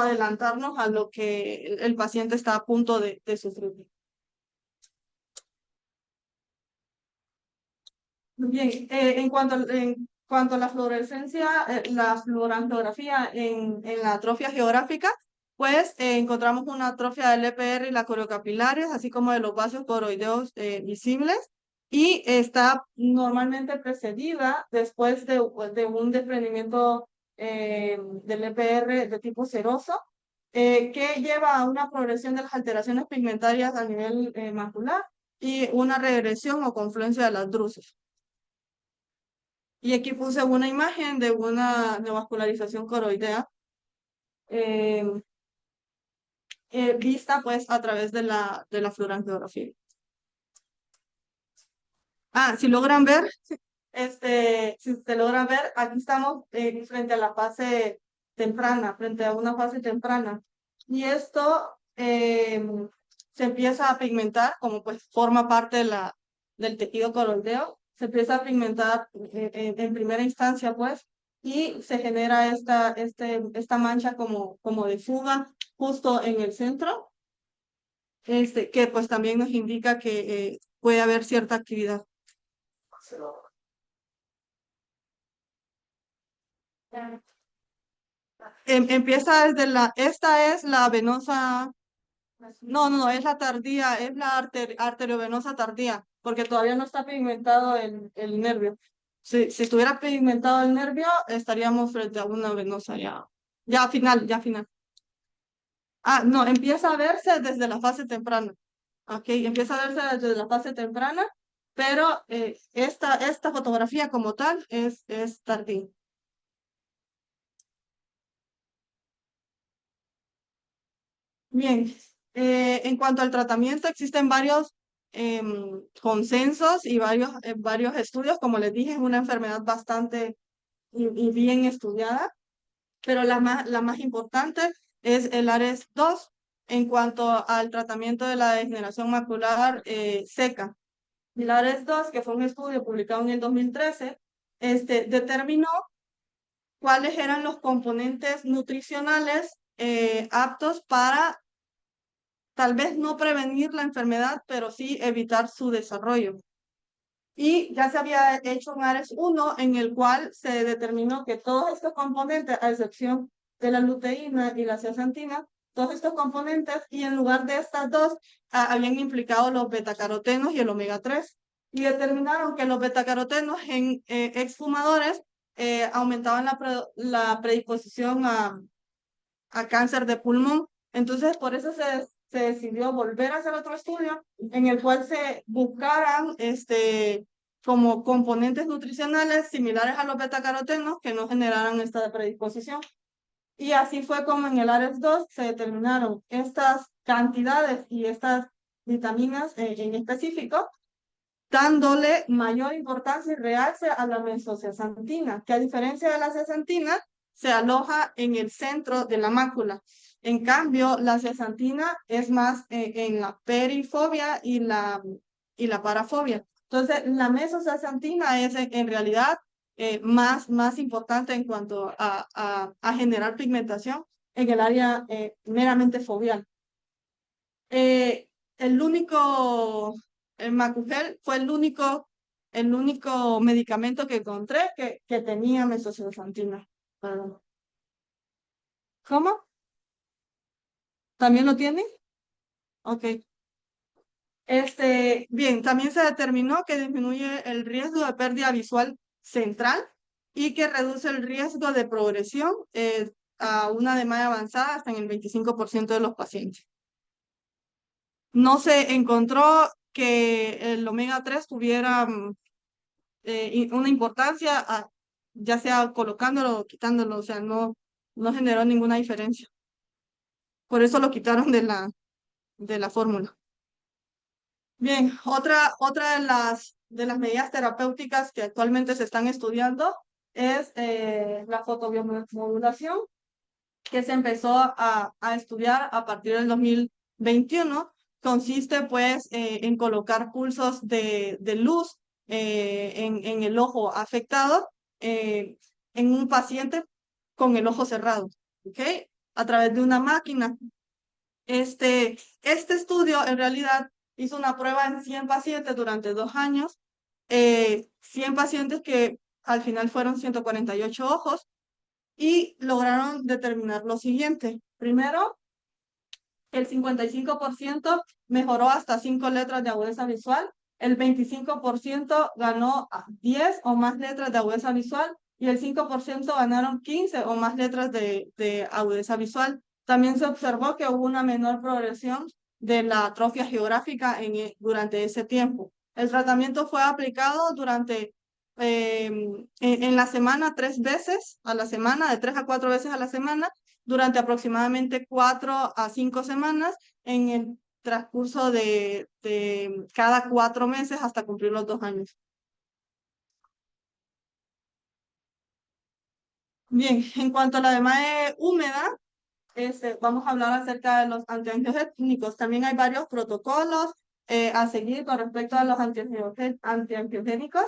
adelantarnos a lo que el paciente está a punto de sufrir. Bien, en cuanto a la fluorescencia, la fluorangiografía en la atrofia geográfica, pues encontramos una atrofia del EPR y la coriocapilares, así como de los vasos coroideos visibles, y está normalmente precedida después de un desprendimiento del EPR de tipo seroso, que lleva a una progresión de las alteraciones pigmentarias a nivel macular y una regresión o confluencia de las druses. Y aquí puse una imagen de una neovascularización coroidea eh, vista pues a través de la fluorangiografía. Ah, si logran ver, si se logran ver, aquí estamos frente a la fase temprana, frente a una fase temprana. Y esto se empieza a pigmentar, como pues forma parte del tejido coroideo, se empieza a pigmentar en primera instancia, pues, y se genera esta mancha como de fuga justo en el centro, que pues también nos indica que puede haber cierta actividad. Empieza desde esta es la venosa, no, es la tardía, es la arteriovenosa tardía, porque todavía no está pigmentado el nervio. Si estuviera pigmentado el nervio, estaríamos frente a una venosa ya final. Ah, no, empieza a verse desde la fase temprana. Ok, empieza a verse desde la fase temprana, pero esta fotografía como tal es tardía. Bien, en cuanto al tratamiento, existen varios consensos y varios estudios. Como les dije, es una enfermedad bastante y bien estudiada, pero la más importante es el ARES-2 en cuanto al tratamiento de la degeneración macular seca. El ARES-2, que fue un estudio publicado en el 2013, determinó cuáles eran los componentes nutricionales aptos para tal vez no prevenir la enfermedad, pero sí evitar su desarrollo. Y ya se había hecho un ARES-1 en el cual se determinó que todos estos componentes, a excepción de la luteína y la zeaxantina, todos estos componentes, y en lugar de estas dos, habían implicado los betacarotenos y el omega 3. Y determinaron que los betacarotenos en exfumadores aumentaban la predisposición a cáncer de pulmón. Entonces, por eso se decidió volver a hacer otro estudio en el cual se buscaran como componentes nutricionales similares a los betacarotenos que no generaran esta predisposición. Y así fue como en el ARES-2 se determinaron estas cantidades y estas vitaminas en específico, dándole mayor importancia y realce a la mesoceasantina, que a diferencia de la zeaxantina, se aloja en el centro de la mácula. En cambio, la zeaxantina es más en la perifobia y la parafobia. Entonces, la mesoceasantina es en realidad más importante en cuanto a generar pigmentación en el área meramente fobial. El único, el Macugel fue el único medicamento que encontré que tenía mesoceasantina. Perdón. ¿Cómo? ¿También lo tiene? Ok. Bien, también se determinó que disminuye el riesgo de pérdida visual central y que reduce el riesgo de progresión a una demanda avanzada hasta en el 25% de los pacientes. No se encontró que el omega 3 tuviera una importancia, ya sea colocándolo o quitándolo, o sea, no generó ninguna diferencia. Por eso lo quitaron de la fórmula. Bien, otra de las medidas terapéuticas que actualmente se están estudiando es la fotobiomodulación, que se empezó a estudiar a partir del 2021. Consiste pues en colocar pulsos de luz en el ojo afectado en un paciente con el ojo cerrado, ¿ok? A través de una máquina. Este estudio en realidad hizo una prueba en 100 pacientes durante 2 años, 100 pacientes que al final fueron 148 ojos, y lograron determinar lo siguiente. Primero, el 55% mejoró hasta 5 letras de agudeza visual, el 25% ganó 10 o más letras de agudeza visual y el 5% ganaron 15 o más letras de agudeza visual. También se observó que hubo una menor progresión de la atrofia geográfica durante ese tiempo. El tratamiento fue aplicado durante en la semana 3 veces a la semana, de 3 a 4 veces a la semana, durante aproximadamente 4 a 5 semanas en el transcurso de cada 4 meses hasta cumplir los 2 años. Bien, en cuanto a la DMAE húmeda, vamos a hablar acerca de los antiangiogénicos. También hay varios protocolos a seguir con respecto a los antiangiogénicos.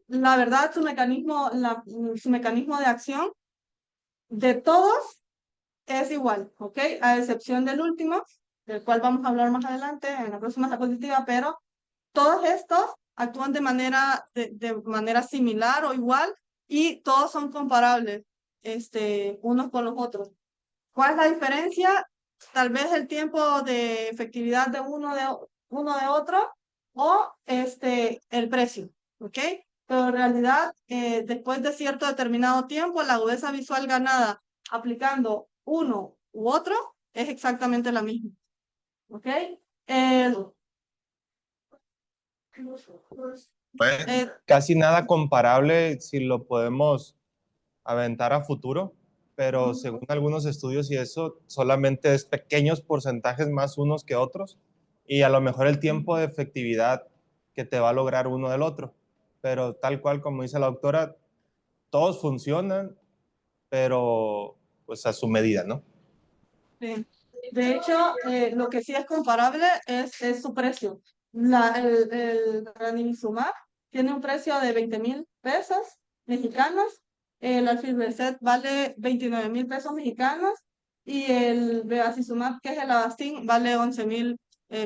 La verdad, su mecanismo de acción de todos es igual, ¿ok? A excepción del último, del cual vamos a hablar más adelante en la próxima diapositiva, pero todos estos actúan de manera similar o igual y todos son comparables unos con los otros. ¿Cuál es la diferencia? Tal vez el tiempo de efectividad de uno de otro o el precio, ¿ok? Pero en realidad, después de cierto determinado tiempo, la agudeza visual ganada aplicando uno u otro es exactamente la misma, ¿ok? El- Pues, eh, casi nada comparable si lo podemos aventar a futuro, pero según algunos estudios y eso, solamente es pequeños porcentajes más unos que otros y a lo mejor el tiempo de efectividad que te va a lograr uno del otro. Pero tal cual como dice la doctora, todos funcionan, pero pues a su medida, ¿no? Sí. De hecho, lo que sí es comparable es su precio. El ranibizumab tiene un precio de 20.000 pesos mexicanos, el aflibercept vale 29.000 pesos mexicanos y el bevacizumab, que es el Avastin, vale 11.000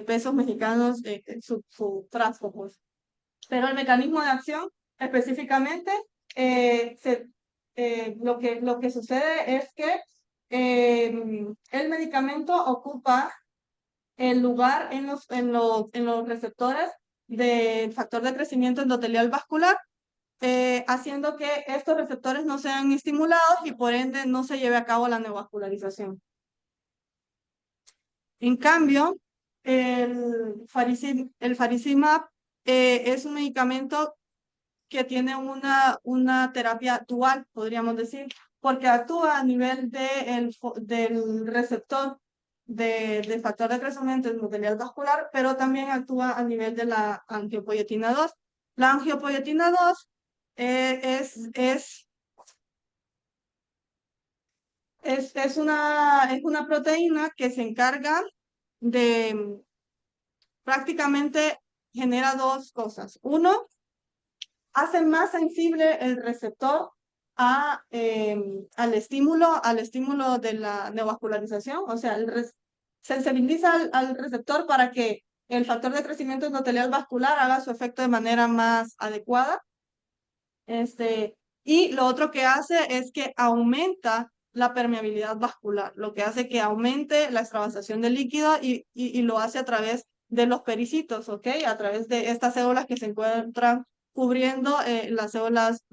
pesos mexicanos su frasco, pues. Pero el mecanismo de acción específicamente, eh, se- lo que sucede es que el medicamento ocupa el lugar en los receptores del factor de crecimiento endotelial vascular, haciendo que estos receptores no sean estimulados y por ende no se lleve a cabo la neovascularización. En cambio, el faricimab es un medicamento que tiene una terapia dual, podríamos decir, porque actúa a nivel del receptor del factor de crecimiento endotelial vascular, pero también actúa a nivel de la angiopoietina 2. La angiopoietina 2 es una proteína que se encarga de prácticamente genera dos cosas. Uno, hace más sensible el receptor al estímulo de la neovascularización, o sea, sensibiliza al receptor para que el factor de crecimiento endotelial vascular haga su efecto de manera más adecuada. Y lo otro que hace es que aumenta la permeabilidad vascular, lo que hace que aumente la extravasación de líquido y lo hace a través de los pericitos, ¿ok? A través de estas células que se encuentran cubriendo las células,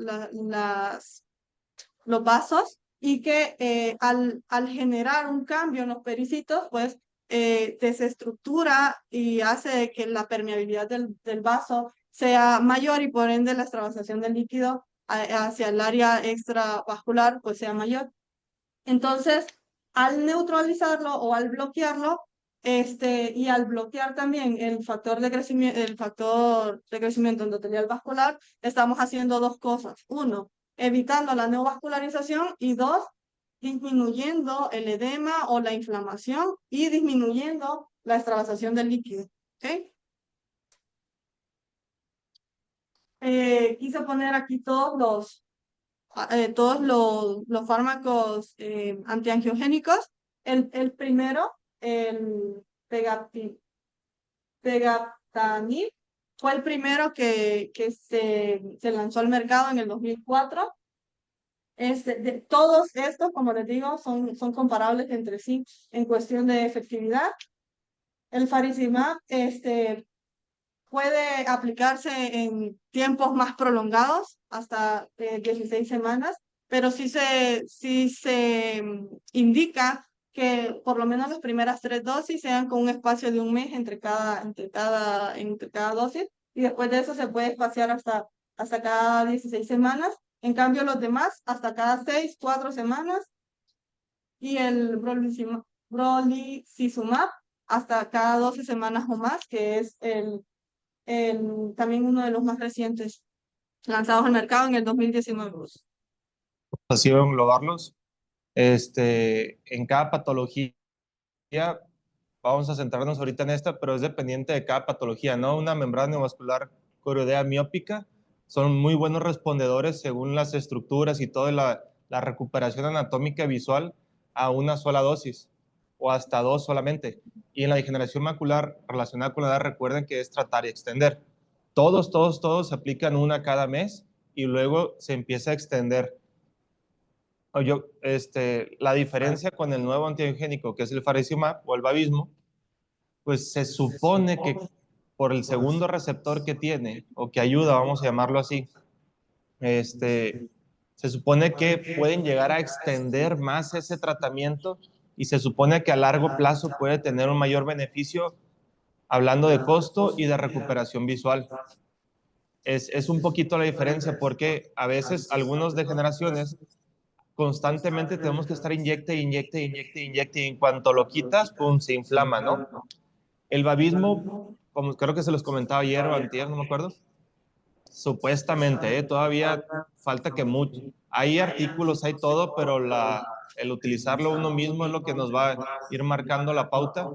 los vasos y que al generar un cambio en los pericitos, pues desestructura y hace que la permeabilidad del vaso sea mayor y por ende la extravasación del líquido hacia el área extravascular pues sea mayor. Entonces, al neutralizarlo o al bloquearlo, y al bloquear también el factor de crecimiento endotelial vascular, estamos haciendo dos cosas. Uno, evitando la neovascularización y dos, disminuyendo el edema o la inflamación y disminuyendo la extravasación del líquido. ¿Ok? Quise poner aquí todos los fármacos antiangiogénicos. El primero, el Pegatanib, fue el primero que se lanzó al mercado en el 2004. Todos estos, como les digo, son comparables entre sí en cuestión de efectividad. El faricimab puede aplicarse en tiempos más prolongados, hasta 16 semanas, pero sí se indica que por lo menos las primeras 3 dosis sean con un espacio de un mes entre cada dosis, y después de eso se puede espaciar hasta cada 16 semanas. En cambio, los demás hasta cada 6, 4 semanas, y el brolucizumab hasta cada 12 semanas o más, que es también uno de los más recientes lanzados al mercado en el 2019. Así voy a englobarlos. En cada patología, vamos a centrarnos ahorita en esta, pero es dependiente de cada patología, ¿no? Una membrana neovascular coroidea miópica son muy buenos respondedores según las estructuras y toda la recuperación anatómica visual a una sola dosis o hasta 2 solamente. Y en la degeneración macular relacionada con la edad, recuerden que es tratar y extender. Todos se aplican una cada mes y luego se empieza a extender. La diferencia con el nuevo antibiogénico, que es el faricimab o el bavismo, pues se supone que por el segundo receptor que tiene, o que ayuda, vamos a llamarlo así, se supone que pueden llegar a extender más ese tratamiento y se supone que a largo plazo puede tener un mayor beneficio hablando de costo y de recuperación visual. Es un poquito la diferencia porque a veces algunas degeneraciones constantemente tenemos que estar inyecte y en cuanto lo quitas, pum, se inflama, ¿no? El babismo, como creo que se los comentaba ayer o antier, no me acuerdo, supuestamente, todavía falta que mucho. Hay artículos, hay todo, pero el utilizarlo uno mismo es lo que nos va a ir marcando la pauta.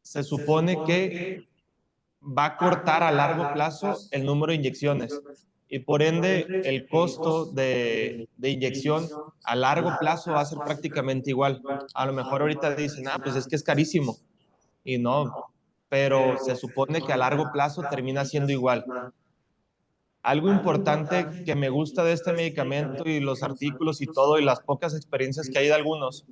Se supone que va a cortar a largo plazo el número de inyecciones y por ende el costo de inyección a largo plazo va a ser prácticamente igual. A lo mejor ahorita dicen, pues es que es carísimo y no, pero se supone que a largo plazo termina siendo igual. Algo importante que me gusta de este medicamento y los artículos y todo y las pocas experiencias que hay de algunos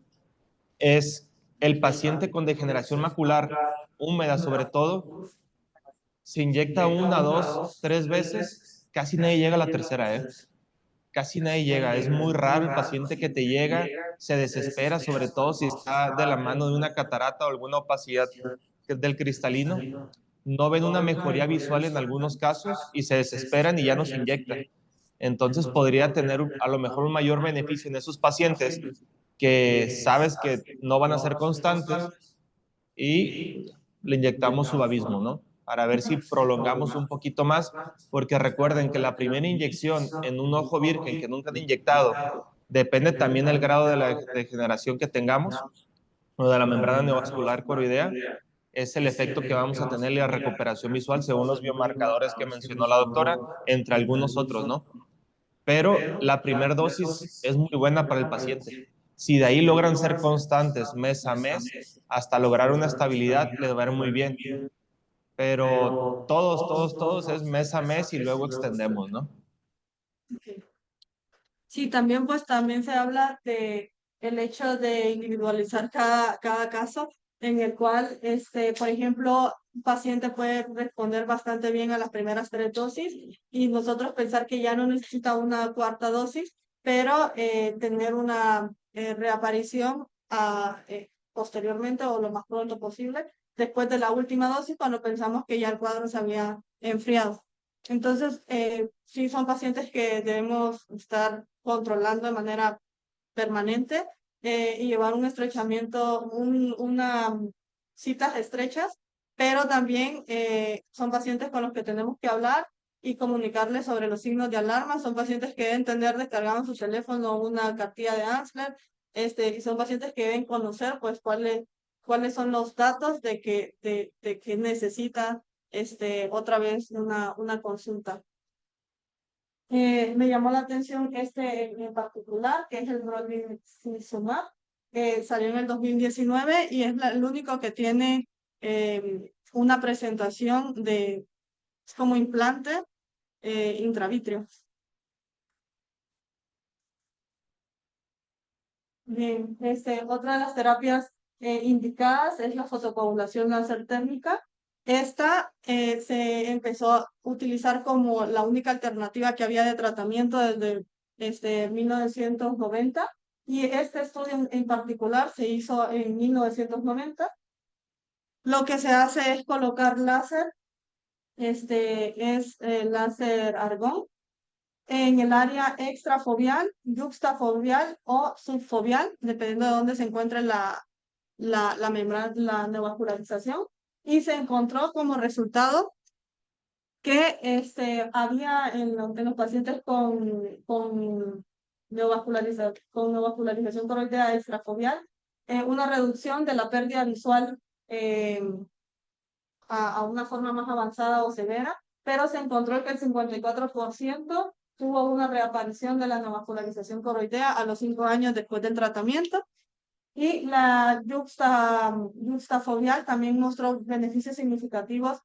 es el paciente con degeneración macular húmeda sobre todo, se inyecta 1, 2, 3 veces, casi nadie llega a la tercera, Casi nadie llega. Es muy raro el paciente que te llega, se desespera, sobre todo si está de la mano de una catarata o alguna opacidad del cristalino. No ven una mejoría visual en algunos casos y se desesperan y ya no se inyectan. Entonces podría tener a lo mejor un mayor beneficio en esos pacientes que sabes que no van a ser constantes y le inyectamos su babismo, ¿no? Para ver si prolongamos un poquito más, porque recuerden que la primera inyección en un ojo virgen que nunca han inyectado, depende también del grado de la degeneración que tengamos, o de la membrana neovascular coroidea, es el efecto que vamos a tener y la recuperación visual según los biomarcadores que mencionó la doctora, entre algunos otros, ¿no? Pero la primera dosis es muy buena para el paciente. Si de ahí logran ser constantes mes a mes, hasta lograr una estabilidad, les va a ir muy bien. Pero todos es mes a mes y luego extendemos, ¿no? Sí, también se habla de el hecho de individualizar cada caso, en el cual, por ejemplo, un paciente puede responder bastante bien a las primeras 3 dosis y nosotros pensar que ya no necesita una cuarta dosis, pero tener una reaparición posteriormente o lo más pronto posible después de la última dosis, cuando pensamos que ya el cuadro se había enfriado. Entonces, sí son pacientes que debemos estar controlando de manera permanente, y llevar un estrechamiento, citas estrechas, pero también son pacientes con los que tenemos que hablar y comunicarles sobre los signos de alarma. Son pacientes que deben tener descargado en su teléfono una cartilla de Ansler, y son pacientes que deben conocer pues cuáles son los datos de que necesita otra vez una consulta. Me llamó la atención en particular, que es el brolucizumab, que salió en el 2019 y es el único que tiene una presentación como implante intravítrea. Bien, otra de las terapias indicadas es la fotocoagulación láser térmica. Esta se empezó a utilizar como la única alternativa que había de tratamiento desde 1990 y este estudio en particular se hizo en 1990. Lo que se hace es colocar láser, es láser argón en el área extrafoveal, yuxtafoveal o subfoveal, dependiendo de dónde se encuentre la membrana, la neovascularización, y se encontró como resultado que había en los pacientes con neovascularización coroidea extrafoveal una reducción de la pérdida visual a una forma más avanzada o severa, pero se encontró que el 54% tuvo una reaparición de la neovascularización coroidea a los 5 años después del tratamiento. Y la yuxtafoveal también mostró beneficios significativos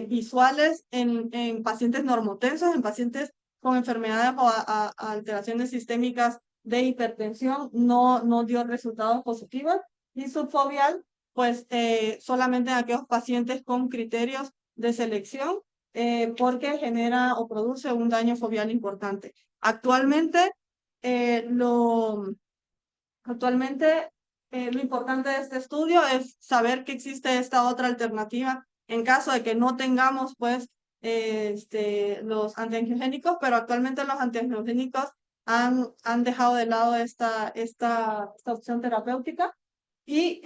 visuales en pacientes normotensos, en pacientes con enfermedades o alteraciones sistémicas de hipertensión, no dio resultados positivos. Y subfoveal, pues solamente en aquellos pacientes con criterios de selección, porque genera o produce un daño foveal importante. Actualmente, Actualmente, lo importante de este estudio es saber que existe esta otra alternativa en caso de que no tengamos, pues, los antiangiogénicos, pero actualmente los antiangiogénicos han dejado de lado esta opción terapéutica y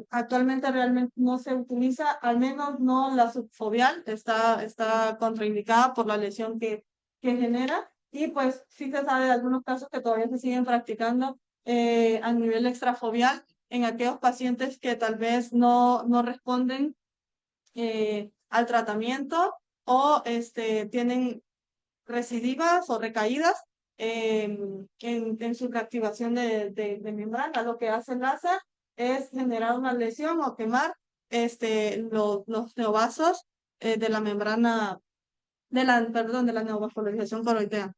actualmente realmente no se utiliza, al menos no la subfoveal, está contraindicada por la lesión que genera y pues sí se sabe de algunos casos que todavía se siguen practicando a nivel extrafoveal en aquellos pacientes que tal vez no responden al tratamiento o tienen recidivas o recaídas en su reactivación de membrana. Lo que hace el láser es generar una lesión o quemar los neovasos de la membrana, perdón, de la neovascularización coroidea.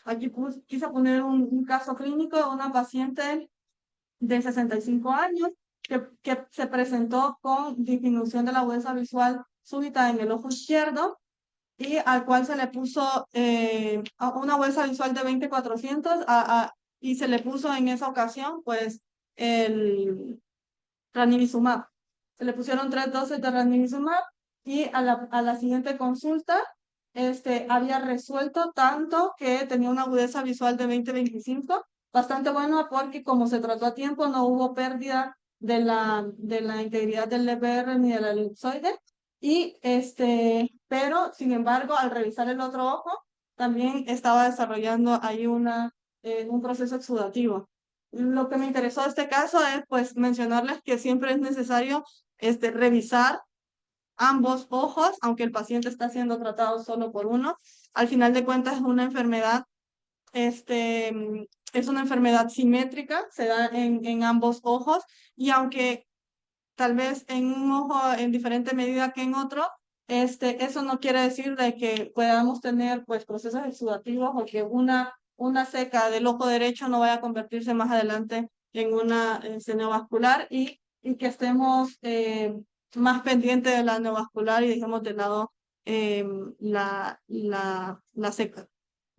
Aquí quise poner un caso clínico de una paciente de 65 años que se presentó con disminución de la agudeza visual súbita en el ojo izquierdo y al cual se le puso una agudeza visual de 20/400 y se le puso en esa ocasión pues el ranibizumab. Se le pusieron 3 dosis de ranibizumab y a la siguiente consulta había resuelto tanto que tenía una agudeza visual de 20/25, bastante bueno porque como se trató a tiempo no hubo pérdida de la integridad del EPR ni de la elipsoide. Y pero sin embargo, al revisar el otro ojo, también estaba desarrollando ahí un proceso exudativo. Lo que me interesó de este caso es pues mencionarles que siempre es necesario revisar ambos ojos, aunque el paciente está siendo tratado solo por uno. Al final de cuentas es una enfermedad, es una enfermedad simétrica, se da en ambos ojos y aunque tal vez en un ojo en diferente medida que en otro, eso no quiere decir de que podamos tener pues procesos exudativos o que una seca del ojo derecho no vaya a convertirse más adelante en una neovascular y que estemos más pendientes de la neovascular y dejemos de lado la seca.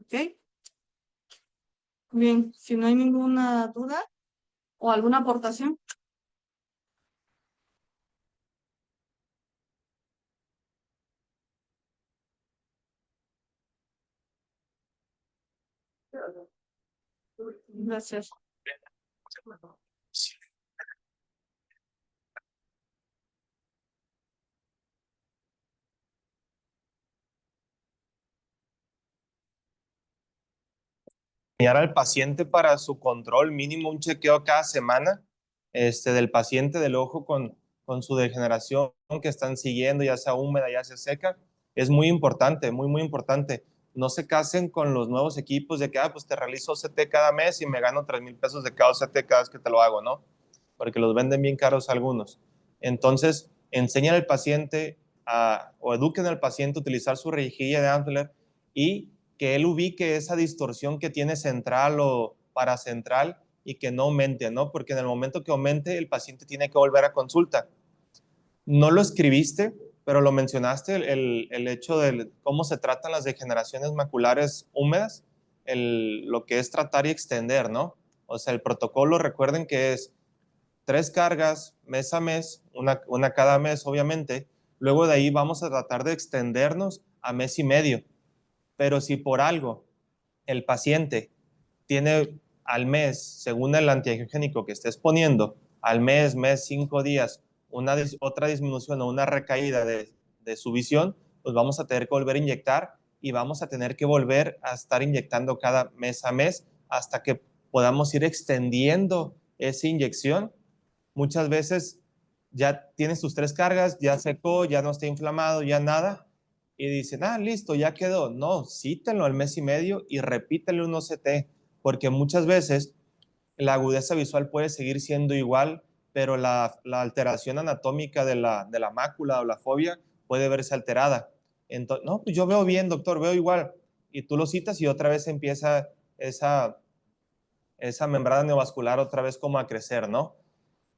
¿Ok? Bien, si no hay ninguna duda o alguna aportación. Gracias. Enseñar al paciente para su control, mínimo un chequeo cada semana del paciente del ojo con su degeneración que están siguiendo, ya sea húmeda, ya sea seca, es muy importante, muy, muy importante. No se casen con los nuevos equipos de que, pues te realizo OCT cada mes y me gano 3,000 pesos de cada OCT cada vez que te lo hago, ¿no? Porque los venden bien caros algunos. Entonces, enseñan al paciente o eduquen al paciente a utilizar su rejilla de Antler y que él ubique esa distorsión que tiene central o paracentral y que no aumente, ¿no? Porque en el momento que aumente, el paciente tiene que volver a consulta. No lo escribiste, pero lo mencionaste, el hecho de cómo se tratan las degeneraciones maculares húmedas, lo que es tratar y extender, ¿no? O sea, el protocolo, recuerden que es 3 cargas mes a mes, una cada mes, obviamente. Luego de ahí vamos a tratar de extendernos a mes y medio. Pero si por algo el paciente tiene al mes, según el antiangiogénico que estés poniendo, al mes, 5 días, otra disminución o una recaída de su visión, pues vamos a tener que volver a inyectar y vamos a tener que volver a estar inyectando cada mes a mes hasta que podamos ir extendiendo esa inyección. Muchas veces ya tienes tus 3 cargas, ya secó, ya no está inflamado, ya nada, y dicen, listo, ya quedó. No, cítenlo al mes y medio y repítele un OCT, porque muchas veces la agudeza visual puede seguir siendo igual, pero la alteración anatómica de la mácula o la fobia puede verse alterada. Entonces, no, pues yo veo bien, doctor, veo igual. Y tú lo citas y otra vez empieza esa membrana neovascular otra vez como a crecer, ¿no?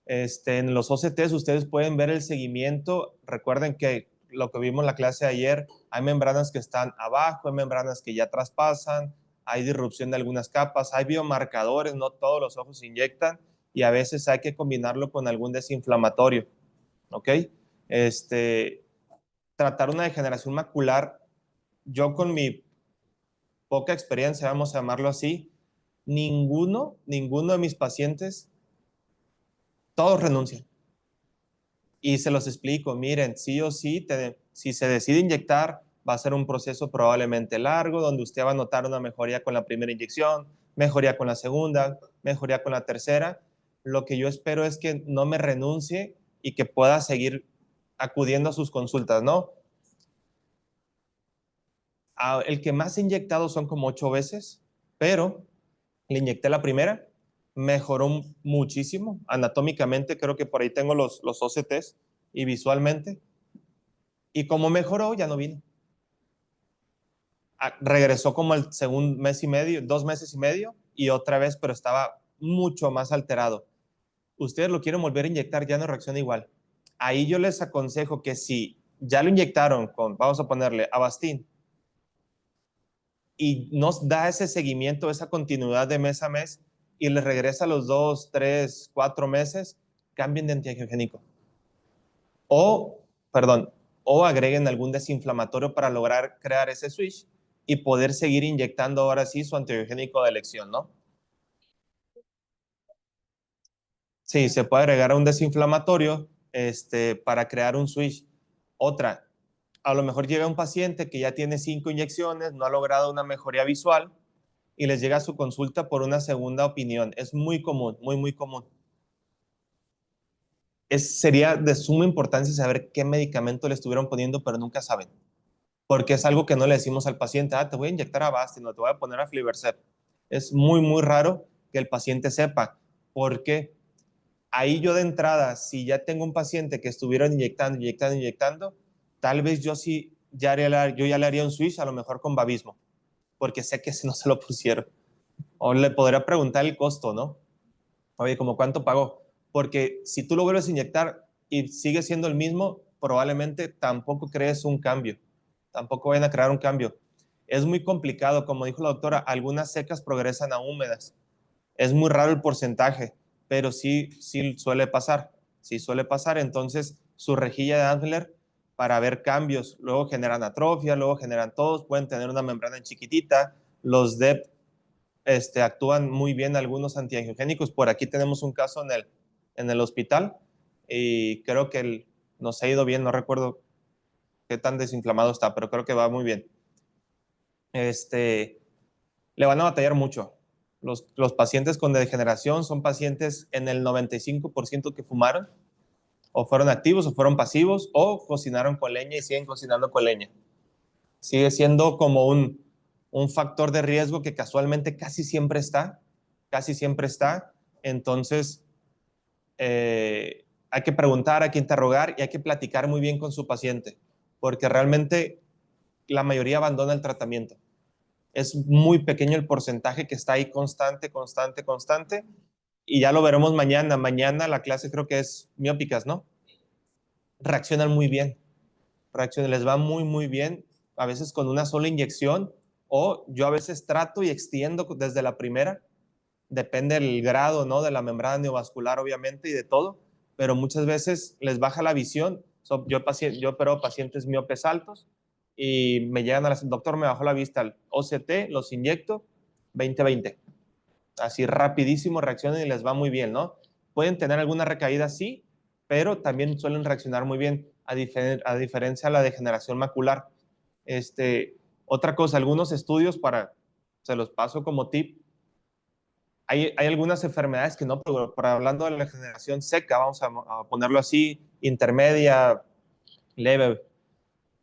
En los OCTs ustedes pueden ver el seguimiento. Recuerden que lo que vimos en la clase de ayer, hay membranas que están abajo, hay membranas que ya traspasan, hay disrupción de algunas capas, hay biomarcadores, no todos los ojos se inyectan y a veces hay que combinarlo con algún desinflamatorio, ¿ok? Tratar una degeneración macular, yo con mi poca experiencia, vamos a llamarlo así, ninguno de mis pacientes, todos renuncian. Y se los explico, miren, sí o sí, si se decide inyectar, va a ser un proceso probablemente largo, donde usted va a notar una mejoría con la primera inyección, mejoría con la segunda, mejoría con la tercera. Lo que yo espero es que no me renuncie y que pueda seguir acudiendo a sus consultas, ¿no? El que más he inyectado son como 8 veces, pero le inyecté la primera, mejoró muchísimo, anatómicamente creo que por ahí tengo los OCTs y visualmente, y como mejoró ya no vino. Regresó como el segundo mes y medio, 2 meses y medio, y otra vez, pero estaba mucho más alterado. Ustedes lo quieren volver a inyectar, ya no reacciona igual. Ahí yo les aconsejo que si ya lo inyectaron con, vamos a ponerle Avastin, y nos da ese seguimiento, esa continuidad de mes a mes, y les regresa a los 2, 3, 4 meses, cambien de antiangiogénico. O agreguen algún desinflamatorio para lograr crear ese switch y poder seguir inyectando ahora sí su antibiogénico de elección, ¿no? Sí, se puede agregar un desinflamatorio para crear un switch. Otra, a lo mejor llega un paciente que ya tiene 5 inyecciones, no ha logrado una mejoría visual y les llega a su consulta por una segunda opinión. Es muy común, muy, muy común. Sería de suma importancia saber qué medicamento le estuvieron poniendo, pero nunca saben. Porque es algo que no le decimos al paciente, te voy a inyectar Avastin o te voy a poner Aflibercept. Es muy, muy raro que el paciente sepa, porque ahí yo de entrada, si ya tengo un paciente que estuvieron inyectando, tal vez yo sí, ya le haría un switch, a lo mejor con Vabismo, porque sé que si no se lo pusieron. O le podría preguntar el costo, ¿no? Oye, ¿cómo cuánto pagó? Porque si tú lo vuelves a inyectar y sigue siendo el mismo, probablemente tampoco crees un cambio. Tampoco vayan a crear un cambio. Es muy complicado, como dijo la doctora, algunas secas progresan a húmedas. Es muy raro el porcentaje, pero sí suele pasar. Sí suele pasar. Entonces, su rejilla de Andler para ver cambios, luego generan atrofia, luego generan todos, pueden tener una membrana chiquitita. Los DEP actúan muy bien algunos antiangiogénicos. Por aquí tenemos un caso en el hospital y creo que nos ha ido bien, no recuerdo qué tan desinflamado está, pero creo que va muy bien. Le van a batallar mucho. Los pacientes con degeneración son pacientes en el 95% que fumaron, o fueron activos, o fueron pasivos, o cocinaron con leña y siguen cocinando con leña. Sigue siendo como un factor de riesgo que casualmente casi siempre está. Entonces, hay que preguntar, hay que interrogar y hay que platicar muy bien con su paciente, porque realmente la mayoría abandona el tratamiento. Es muy pequeño el porcentaje que está ahí constante, constante, constante. Y ya lo veremos mañana. Mañana la clase creo que es miópicas, ¿no? Reaccionan muy bien. Les va muy, muy bien. A veces con una sola inyección, o yo a veces trato y extiendo desde la primera. Depende del grado, ¿no? De la membrana neovascular, obviamente, y de todo. Pero muchas veces les baja la visión. Yo opero pacientes miopes altos y me llegan a la... Doctor, me bajó la vista al OCT, los inyecto, 20-20. Así rapidísimo reaccionan y les va muy bien, ¿no? Pueden tener alguna recaída, sí, pero también suelen reaccionar muy bien, a diferencia de la degeneración macular. Otra cosa, algunos estudios se los paso como tip. Hay algunas enfermedades que no, hablando de la degeneración seca, vamos a ponerlo así, intermedia, leve,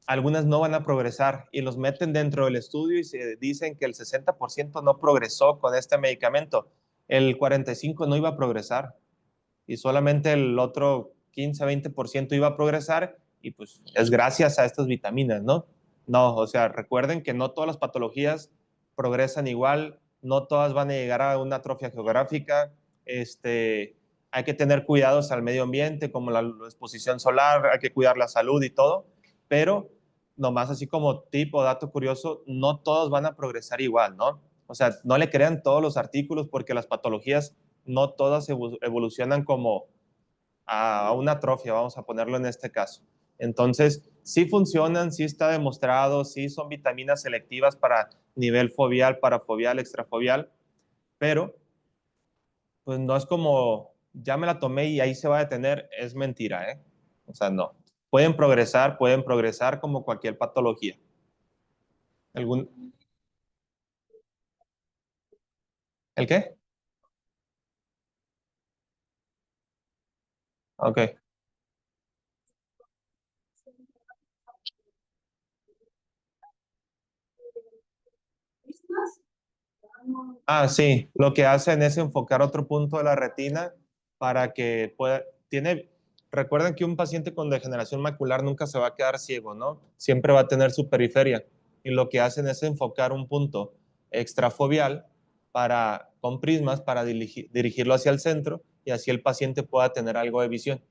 algunas no van a progresar y los meten dentro del estudio y se dicen que el 60% no progresó con este medicamento, el 45% no iba a progresar y solamente el otro 15-20% iba a progresar y pues es gracias a estas vitaminas, ¿no? No, o sea, recuerden que no todas las patologías progresan igual, no todas van a llegar a una atrofia geográfica, hay que tener cuidados al medio ambiente, como la exposición solar, hay que cuidar la salud y todo, pero nomás así como tip o dato curioso, no todos van a progresar igual, ¿no? O sea, no le crean todos los artículos porque las patologías no todas evolucionan como a una atrofia, vamos a ponerlo en este caso. Entonces, sí funcionan, sí está demostrado, sí son vitaminas selectivas para nivel foveal, parafoveal, extrafoveal, pero pues no es como, ya me la tomé y ahí se va a detener, es mentira, ¿eh? O sea, no. Pueden progresar como cualquier patología. ¿Algún? ¿El qué? Ok. Ah, sí, lo que hacen es enfocar otro punto de la retina para que pueda, recuerden que un paciente con degeneración macular nunca se va a quedar ciego, ¿no? Siempre va a tener su periferia. Y lo que hacen es enfocar un punto extrafoveal con prismas para dirigirlo hacia el centro y así el paciente pueda tener algo de visión.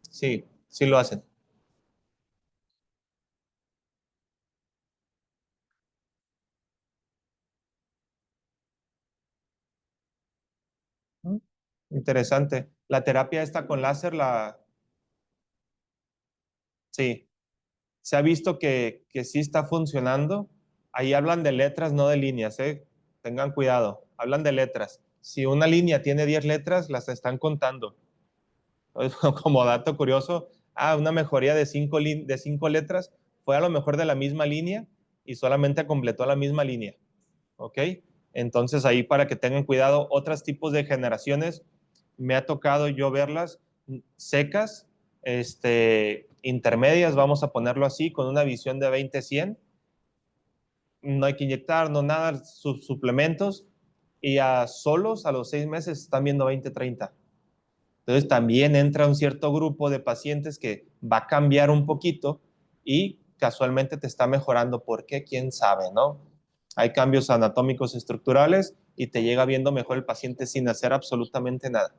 Sí, sí lo hacen. Interesante. La terapia esta con láser, sí, se ha visto que sí está funcionando. Ahí hablan de letras, no de líneas, ¿eh? Tengan cuidado, hablan de letras. Si una línea tiene 10 letras, las están contando. Como dato curioso, una mejoría de 5 letras fue a lo mejor de la misma línea y solamente completó la misma línea. ¿Ok? Entonces ahí para que tengan cuidado, otros tipos de generaciones, me ha tocado yo verlas secas, intermedias, vamos a ponerlo así, con una visión de 20-100, no hay que inyectar, no nada, suplementos, y a solos a los 6 meses están viendo 20-30. Entonces también entra un cierto grupo de pacientes que va a cambiar un poquito y casualmente te está mejorando. ¿Por qué? ¿Quién sabe, no? Hay cambios anatómicos estructurales y te llega viendo mejor el paciente sin hacer absolutamente nada.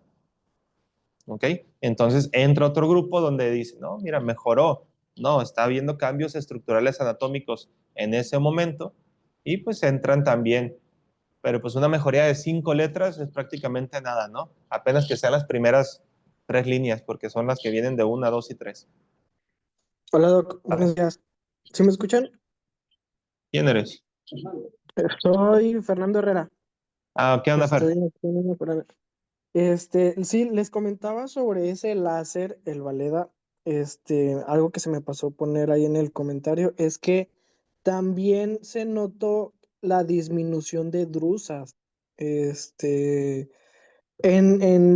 ¿Ok? Entonces entra otro grupo donde dice, no, mira, mejoró. No, está viendo cambios estructurales anatómicos en ese momento y pues entran también. Pero pues una mejoría de 5 letras es prácticamente nada, ¿no? Apenas que sean las primeras 3 líneas, porque son las que vienen de 1, 2 y 3. Hola, Doc. Vale. Buenos días. ¿Sí me escuchan? ¿Quién eres? Soy Fernando Herrera. ¿Qué onda, Fer? Estoy aquí en sí, les comentaba sobre ese láser, el Valeda. Algo que se me pasó poner ahí en el comentario es que también se notó la disminución de drusas. En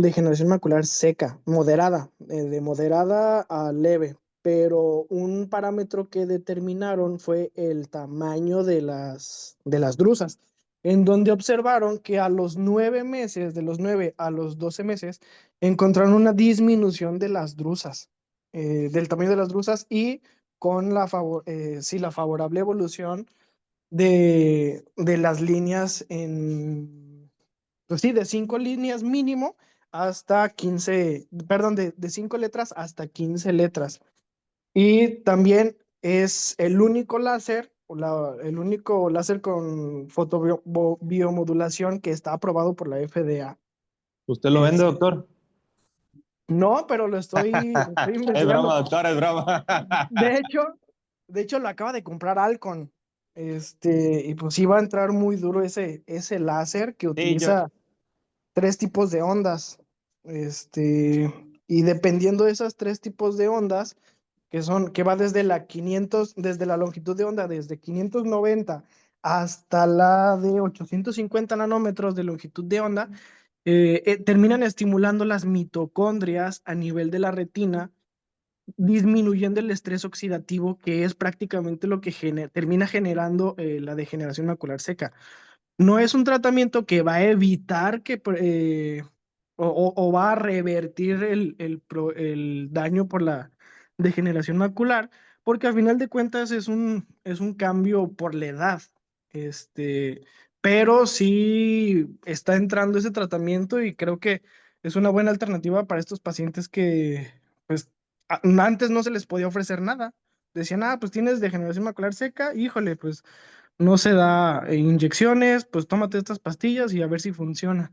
degeneración macular seca, moderada, de moderada a leve, pero un parámetro que determinaron fue el tamaño de las drusas, en donde observaron que a los 9 meses, de los 9 a los 12 meses, encontraron una disminución de las drusas, del tamaño de las drusas y con la favorable evolución de las líneas pues sí, de 5 líneas mínimo hasta 15, perdón, de 5 letras hasta 15 letras. Y también es el único láser, el único láser con fotobiomodulación que está aprobado por la FDA. ¿Usted lo vende, doctor? No, pero estoy Es broma, investigando. doctor, es broma. De hecho, de hecho lo acaba de comprar Alcon. Y pues sí va a entrar muy duro ese láser que Sí, utiliza 3 tipos de ondas. Y dependiendo de esas 3 tipos de ondas, que va desde la longitud de onda, desde 590 hasta la de 850 nanómetros de longitud de onda, terminan estimulando las mitocondrias a nivel de la retina, disminuyendo el estrés oxidativo, que es prácticamente lo que termina generando la degeneración macular seca. No es un tratamiento que va a evitar o va a revertir el daño por la degeneración macular, porque a final de cuentas es un cambio por la edad. Pero sí está entrando ese tratamiento y creo que es una buena alternativa para estos pacientes que, pues, antes no se les podía ofrecer nada. Decían, pues tienes degeneración macular seca, híjole, pues no se da inyecciones, pues tómate estas pastillas y a ver si funciona.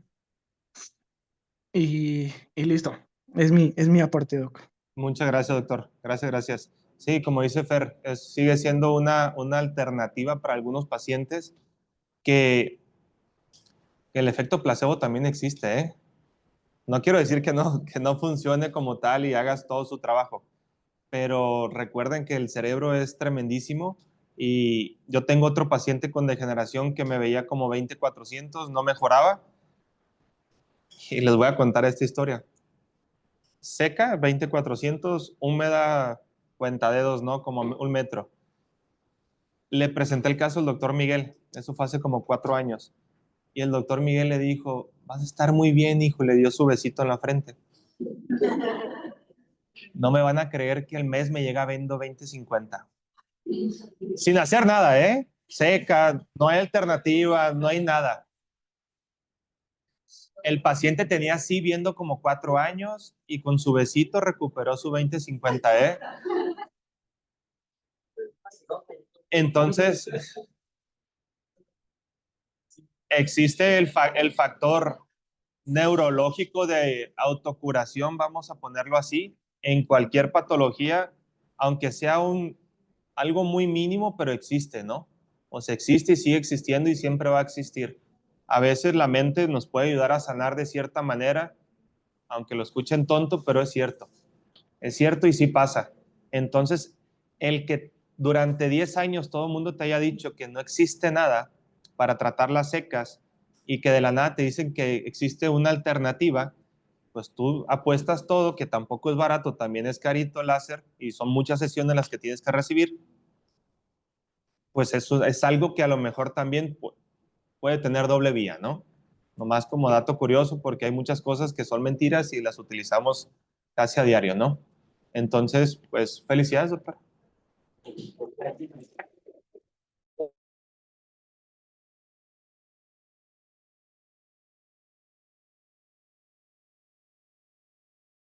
Y listo. Es mi aporte, doc. muchas gracias, doctor. Gracias, gracias. Sí, como dice Fer, sigue siendo una alternativa para algunos pacientes que el efecto placebo también existe, ¿eh? No quiero decir que no funcione como tal y hagas todo su trabajo, pero recuerden que el cerebro es tremendísimo y yo tengo otro paciente con degeneración que me veía como 20/400, no mejoraba y les voy a contar esta historia. Seca, 20/400, húmeda, cuentadedos, ¿no? Como 1 metro. Le presenté el caso al doctor Miguel, eso fue hace como 4 años, y el doctor Miguel le dijo, vas a estar muy bien, hijo, y le dio su besito en la frente. No me van a creer que al mes me llega vendo 20/50. Sin hacer nada, ¿eh? Seca, no hay alternativa, no hay nada. El paciente tenía así viendo como 4 años y con su besito recuperó su 20/50, ¿eh? Entonces, existe el factor neurológico de autocuración, vamos a ponerlo así, en cualquier patología, aunque sea algo muy mínimo, pero existe, ¿no? O sea, existe y sigue existiendo y siempre va a existir. A veces la mente nos puede ayudar a sanar de cierta manera, aunque lo escuchen tonto, pero es cierto. Es cierto y sí pasa. Entonces, el que durante 10 años todo el mundo te haya dicho que no existe nada para tratar las secas y que de la nada te dicen que existe una alternativa, pues tú apuestas todo, que tampoco es barato, también es carito el láser y son muchas sesiones las que tienes que recibir, pues eso es algo que a lo mejor también puede tener doble vía, ¿no? Nomás como dato curioso, porque hay muchas cosas que son mentiras y las utilizamos casi a diario, ¿no? Entonces, pues felicidades, doctor.